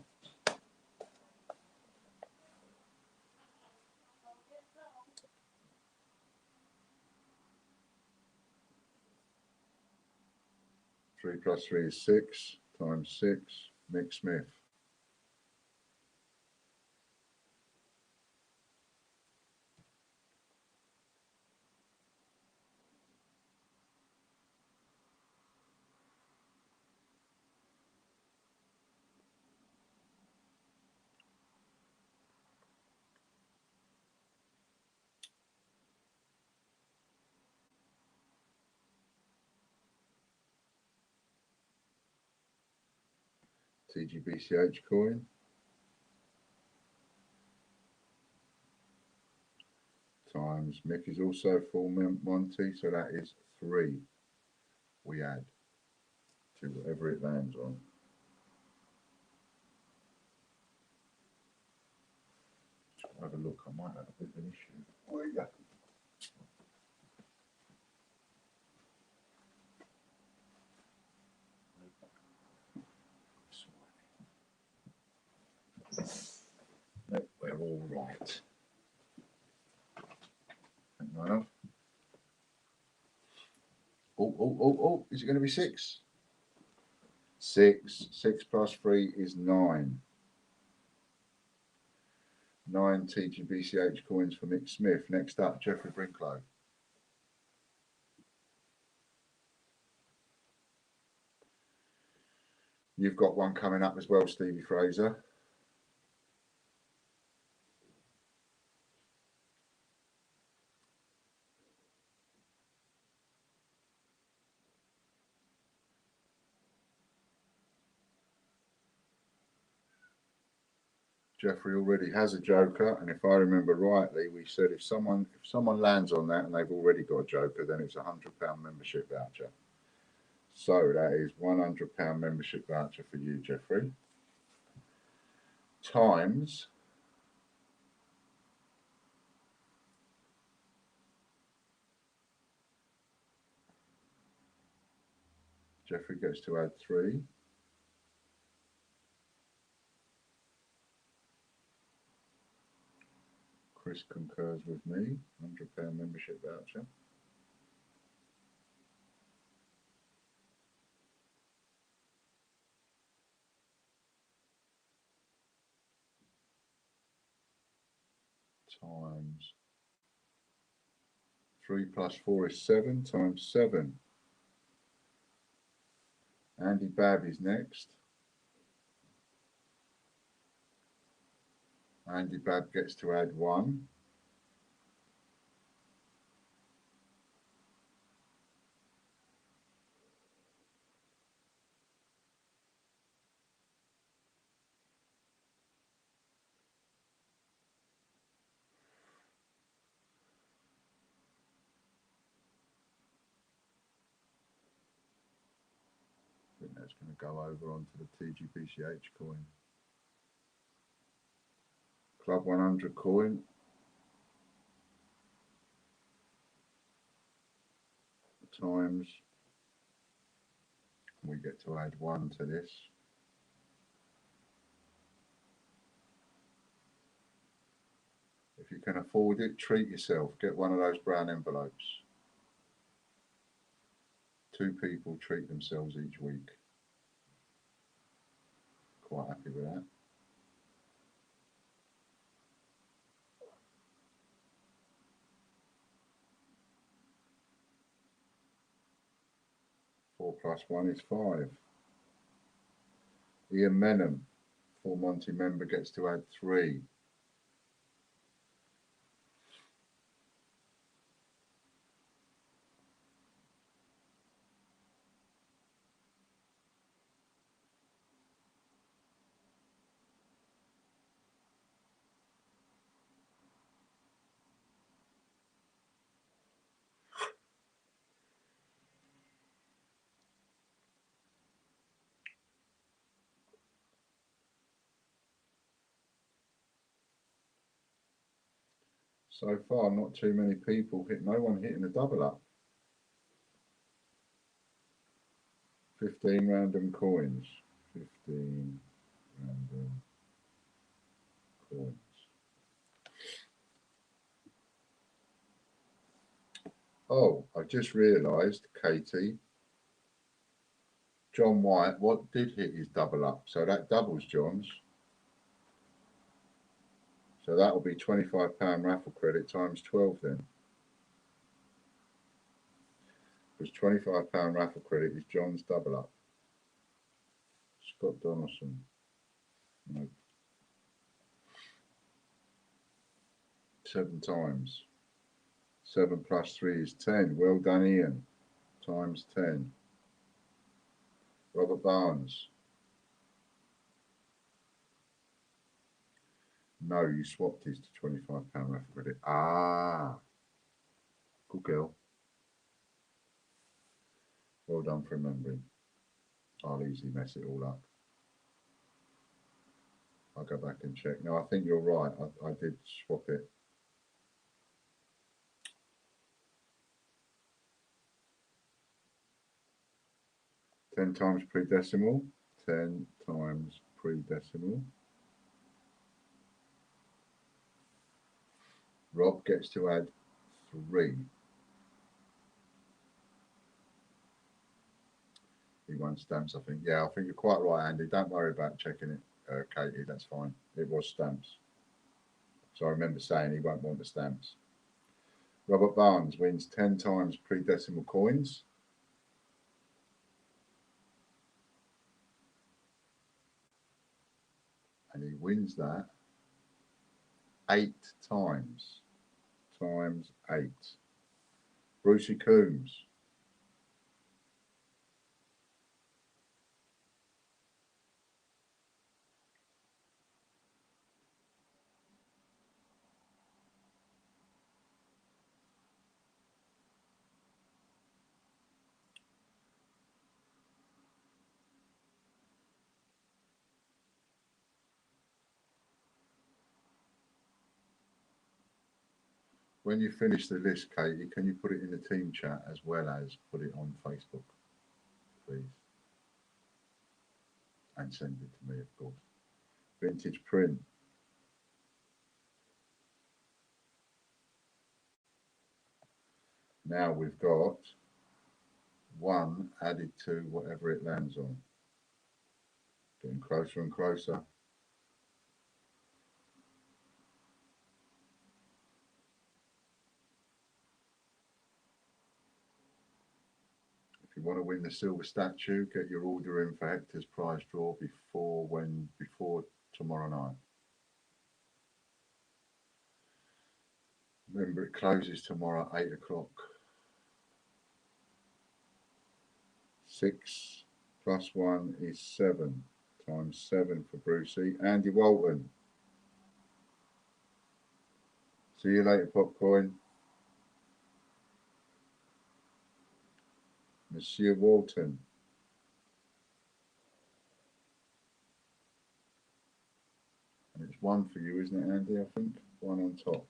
Three plus 3 is 6 times 6. Mick Smith. TGBCH coin. Times Mick is also full Monty, so that is 3 we add to whatever it lands on. Have a look, I might have a bit of an issue. Oh, yeah. No, we're all right. Hang on. Oh, is it going to be 6? 6 plus 3 is 9. 9 TGBCH coins for Mick Smith. Next up, Jeffrey Brinklow. You've got one coming up as well, Stevie Fraser. Jeffrey already has a joker, and if I remember rightly, we said if someone lands on that and they've already got a joker, then it's a £100 membership voucher. So that is £100 membership voucher for you, Jeffrey. Times Jeffrey gets to add 3. Chris concurs with me. £100 membership voucher. Times 3 plus 4 is 7 times 7. Andy Babb is next. Andy Babb gets to add 1. I think that's going to go over onto the TGBCH coin. Club 100 coin. Times. We get to add 1 to this. If you can afford it, treat yourself. Get one of those brown envelopes. 2 people treat themselves each week. Quite happy with that. Four plus 1 is 5. Ian Menham, full Monty member, gets to add 3. So far, not too many people hit. No one hitting a double up. 15 random coins. 15 random coins. Oh, I just realised, Katie, John White, what did hit his double up? So that doubles John's. So that will be £25 raffle credit times 12 then. Because £25 raffle credit is John's double up. Scott Donaldson. No. 7 times. 7 plus 3 is 10. Well done, Ian. Times 10. Robert Barnes. No, you swapped his to £25 raffle credit. Ah. Good girl. Well done for remembering. I'll easily mess it all up. I'll go back and check. No, I think you're right. I did swap it. Ten times pre-decimal. 10 times pre-decimal. Rob gets to add 3. He won stamps, I think. Yeah, I think you're quite right, Andy. Don't worry about checking it, Katie. That's fine. It was stamps. So I remember saying he won't want the stamps. Robert Barnes wins 10 times pre-decimal coins. And he wins that 8 times. Times 8. Brucey Coombs. When you finish the list, Katie, can you put it in the team chat as well as put it on Facebook, please? And send it to me, of course. Vintage print. Now we've got 1 added to whatever it lands on. Getting closer and closer. If you want to win the silver statue, get your order in for Hector's prize draw before tomorrow night. Remember, it closes tomorrow at 8 o'clock. 6 plus 1 is 7 times 7 for Brucey. Andy Walton. See you later, Popcoin. Monsieur Walton. And it's 1 for you, isn't it, Andy? I think 1 on top.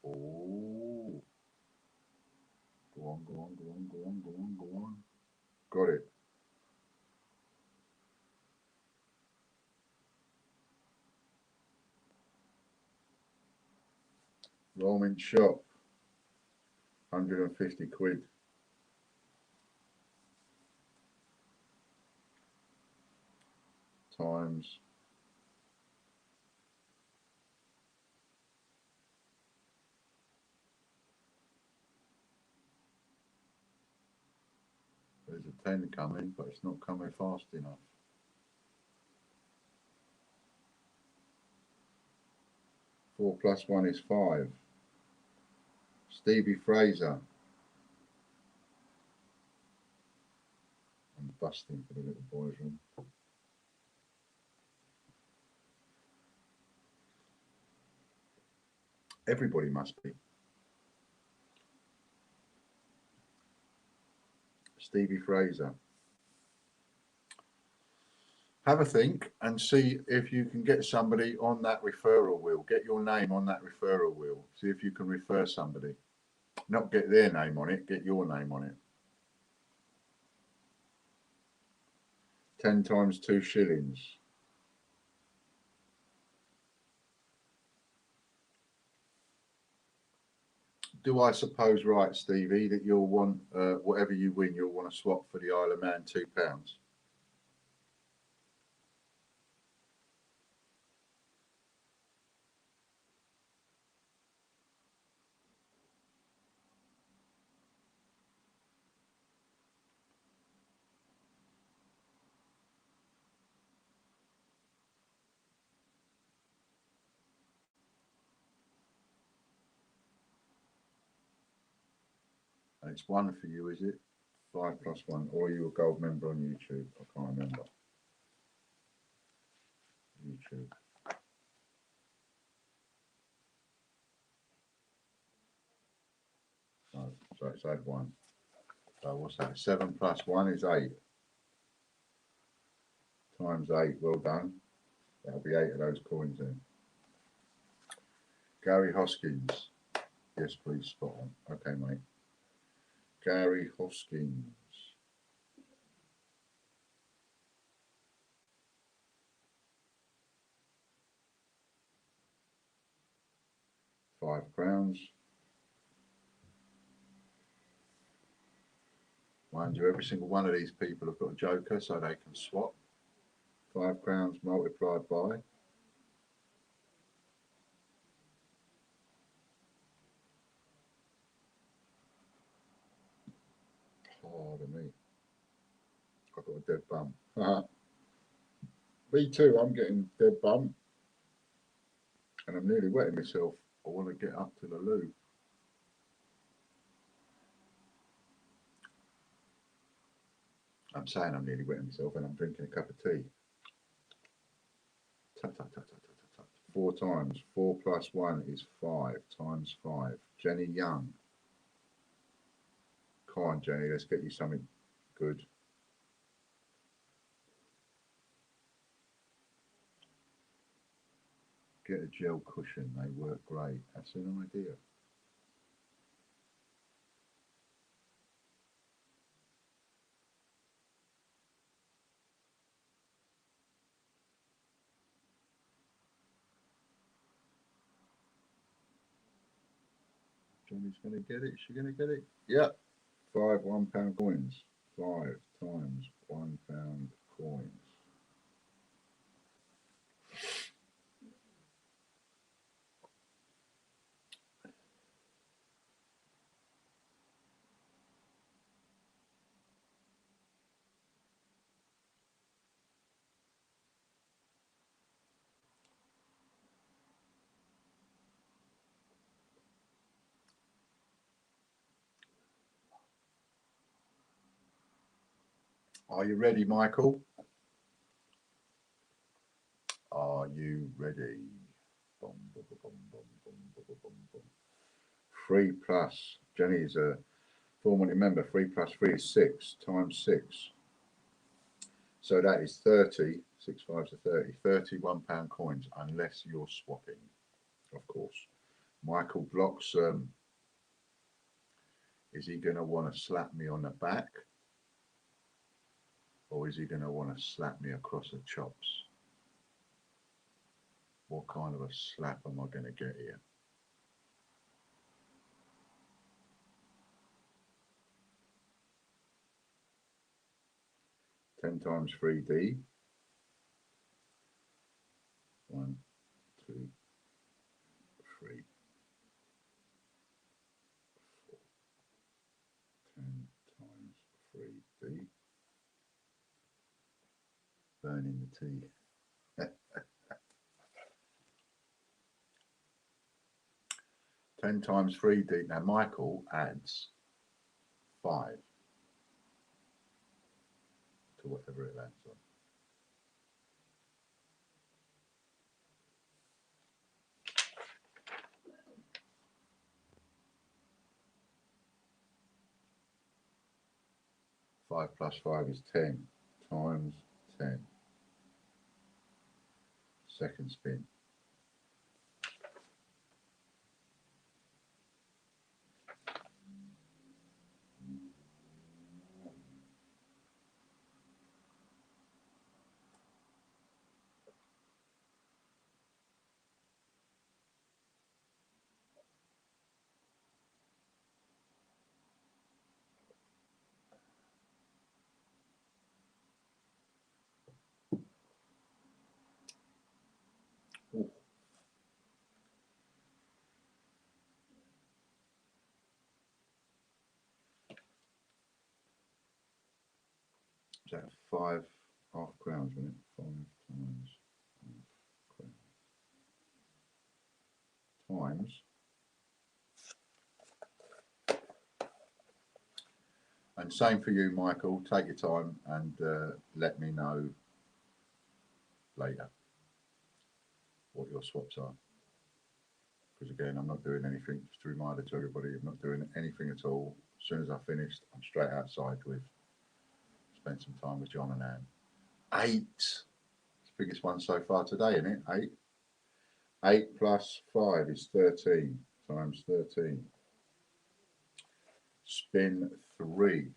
Oh. Go on, go on, go on, go on, go on, go on. Got it. Roman shop. 150 quid. Times there's a 10 coming, but it's not coming fast enough. Four plus 1 is 5. Stevie Fraser. I'm busting for the little boys' room. Everybody must be. Stevie Fraser. Have a think and see if you can get somebody on that referral wheel. Get your name on that referral wheel. See if you can refer somebody. Not get their name on it, get your name on it. 10 times 2 shillings. Do I suppose right, Stevie, that you'll want, whatever you win, you'll want to swap for the Isle of Man £2? And it's 1 for you, is it? 5 plus 1. Or are you a gold member on YouTube? I can't remember. YouTube. Oh, so it's add 1. So what's that? 7 plus 1 is 8. Times 8. Well done. That'll be 8 of those coins in. Gary Hoskins. Yes, please, spot on. Okay, mate. Gary Hoskins. £5. Mind you, every single one of these people have got a joker so they can swap. £5 multiplied by. Pardon me. I've got a dead bum. Me too, I'm getting dead bum. And I'm nearly wetting myself. I want to get up to the loo. I'm saying I'm nearly wetting myself and I'm drinking a cup of tea. Tut, tut, tut, tut, tut, tut. 4 times. 4 plus 1 is 5 times 5. Jenny Young. Come on, Jenny, let's get you something good. Get a gel cushion, they work great. That's an idea. Jenny's going to get it. Is she going to get it? Yep. 5 £1 coins. 5 times £1 coins. Are you ready, Michael? Are you ready? Boom, boom, boom, boom, boom, boom, boom, boom. 3 plus. Jenny is a former member. 3 plus 3 is 6 times 6. So that is 30. 6 5s are 30. £31 coins, unless you're swapping, of course. Michael blocks. Is he going to want to slap me on the back? Or is he going to want to slap me across the chops? What kind of a slap am I going to get here? Ten times 3D. 1, 2, 3, 4. 10 times 3D. Burning the tea. 10 times 3D. Now Michael adds 5 to whatever it lands on. Five plus 5 is 10 times 10. Second spin. Ooh. Is that 5 half crowns, isn't it? 5 times half crown. Times. And same for you, Michael. Take your time and let me know later what your swaps are. Because again, I'm not doing anything. Just a reminder to everybody, I'm not doing anything at all. As soon as I finished, I'm straight outside with spend some time with John and Anne. 8. It's the biggest one so far today, isn't it? 8. 8 plus 5 is 13 times 13. Spin 3.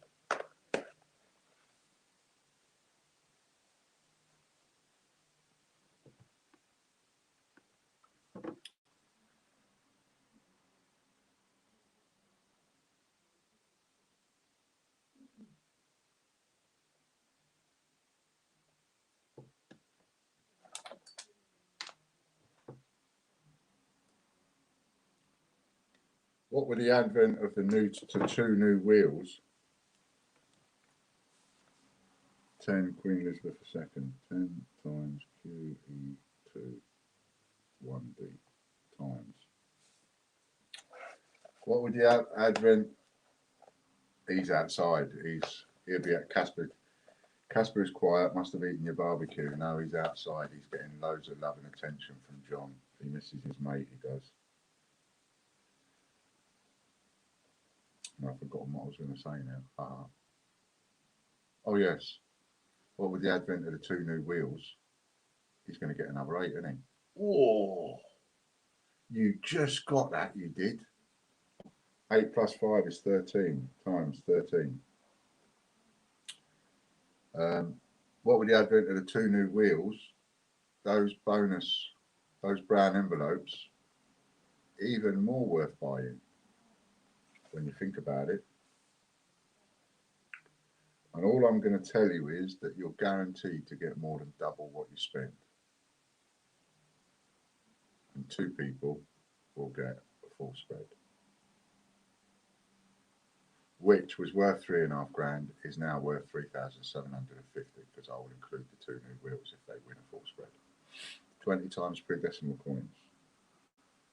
What with the advent of the two new wheels? 10 Queen Elizabeth II. 10 times QE2 1D times. What would the advent? He's outside. He'll be at Casper. Casper is quiet. Must have eaten your barbecue. No, he's outside. He's getting loads of love and attention from John. He misses his mate. He does. I've forgotten what I was going to say now. Oh yes. What with the advent of the two new wheels? He's going to get another 8, isn't he? Oh, you just got that. You did. 8 plus 5 is 13 times 13. What with the advent of the two new wheels? Those brown envelopes, even more worth buying when you think about it. And all I'm going to tell you is that you're guaranteed to get more than double what you spend. And 2 people will get a full spread, which was worth 3.5 grand, is now worth 3,750 because I will include the 2 new wheels if they win a full spread. 20 times pre-decimal coins.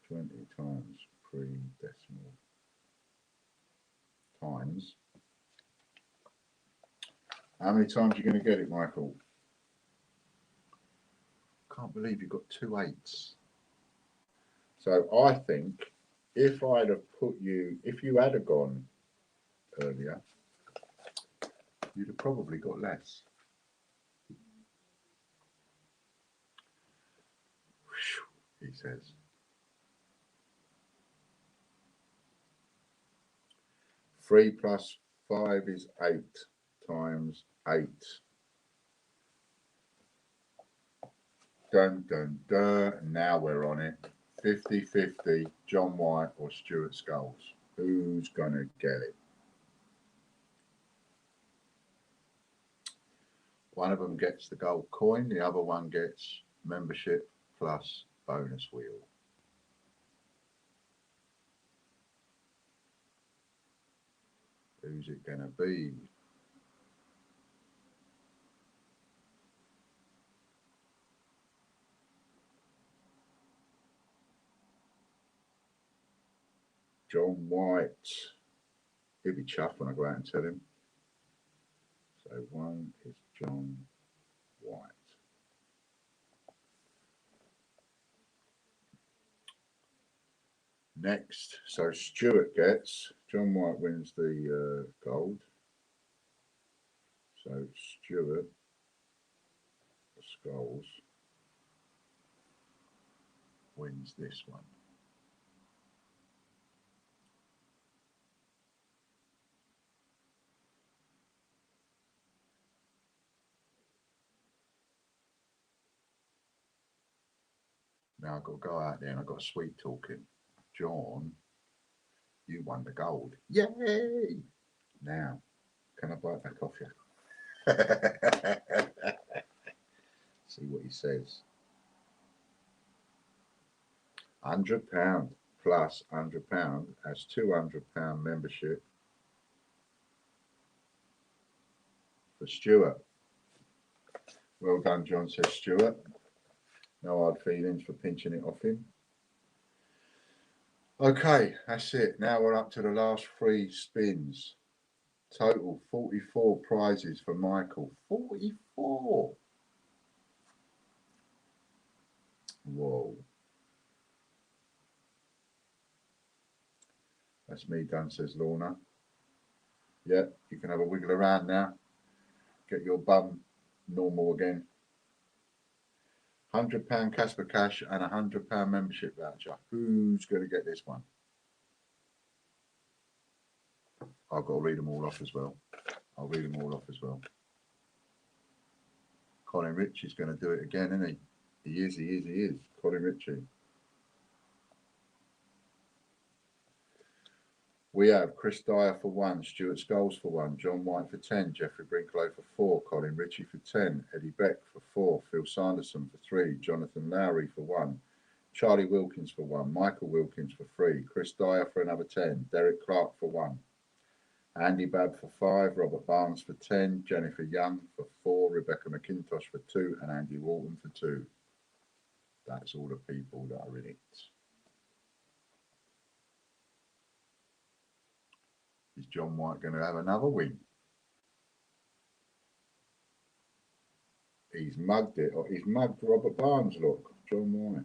20 times pre-decimal times. How many times are you going to get it, Michael? Can't believe you got 2 8s. So I think if I'd have put you, if you had have gone earlier, you'd have probably got less. He says. Three plus 5 is 8 times 8. Dun dun dun. Now we're on it. 50-50, John White or Stuart Skulls. Who's gonna get it? One of them gets the gold coin, the other one gets membership plus bonus wheel. Who's it gonna be? John White. He'll be chuffed when I go out and tell him. So one is John White. Next, so Stuart gets, John White wins the gold. So Stuart Skulls wins this one. Now I've got to go out there and I've got to sweet talk him. John, you won the gold. Yay! Now, can I buy it back off you? See what he says. £100 plus £100 as £200 membership for Stuart. Well done, John, says Stuart. No hard feelings for pinching it off him. Okay, that's it. Now we're up to the last 3 spins. Total 44 prizes for Michael. 44. Whoa. That's me done, says Lorna. Yeah, you can have a wiggle around now. Get your bum normal again. £100 Casper Cash and £100 membership voucher. Who's going to get this one? I've got to read them all off as well. I'll read them all off as well. Colin Ritchie's going to do it again, isn't he? He is. Colin Ritchie. We have Chris Dyer for 1, Stuart Skulls for 1, John White for 10, Jeffrey Brinklow for 4, Colin Ritchie for 10, Eddie Beck for 4, Phil Sanderson for 3, Jonathan Lowry for 1, Charlie Wilkins for 1, Michael Wilkins for 3, Chris Dyer for another 10, Derek Clark for 1, Andy Babb for 5, Robert Barnes for 10, Jennifer Young for 4, Rebecca McIntosh for 2, and Andy Walton for 2. That's all the people that are in it. Is John White going to have another win? He's mugged it. He's mugged Robert Barnes, look. John White.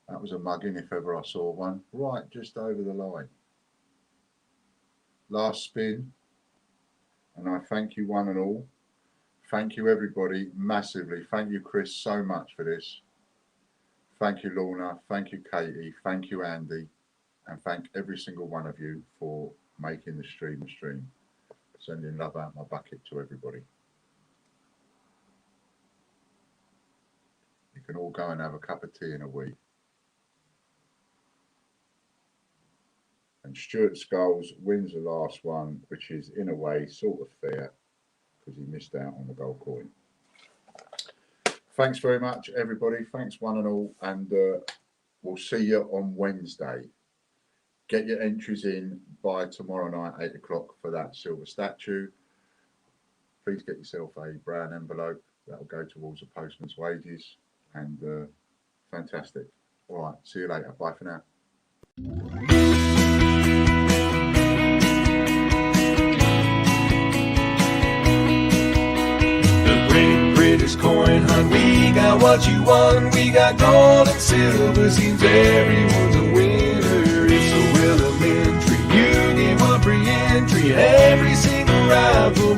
That was a mugging if ever I saw one. Right, just over the line. Last spin. And I thank you one and all. Thank you everybody massively. Thank you Chris so much for this. Thank you Lorna. Thank you Katie. Thank you Andy. And thank every single one of you for making the stream a stream. Sending love out my bucket to everybody. You can all go and have a cup of tea in a week. And Stuart Skulls wins the last one, which is in a way sort of fair because he missed out on the gold coin. Thanks very much, everybody. Thanks one and all. And we'll see you on Wednesday. Get your entries in by tomorrow night, 8 o'clock for that silver statue. Please get yourself a brown envelope. That'll go towards the postman's wages. And fantastic. All right, see you later. Bye for now. British coin hunt, we got what you want. We got gold and silver, seems everyone's a winner. It's so elementary, you get one free entry. Every single rifle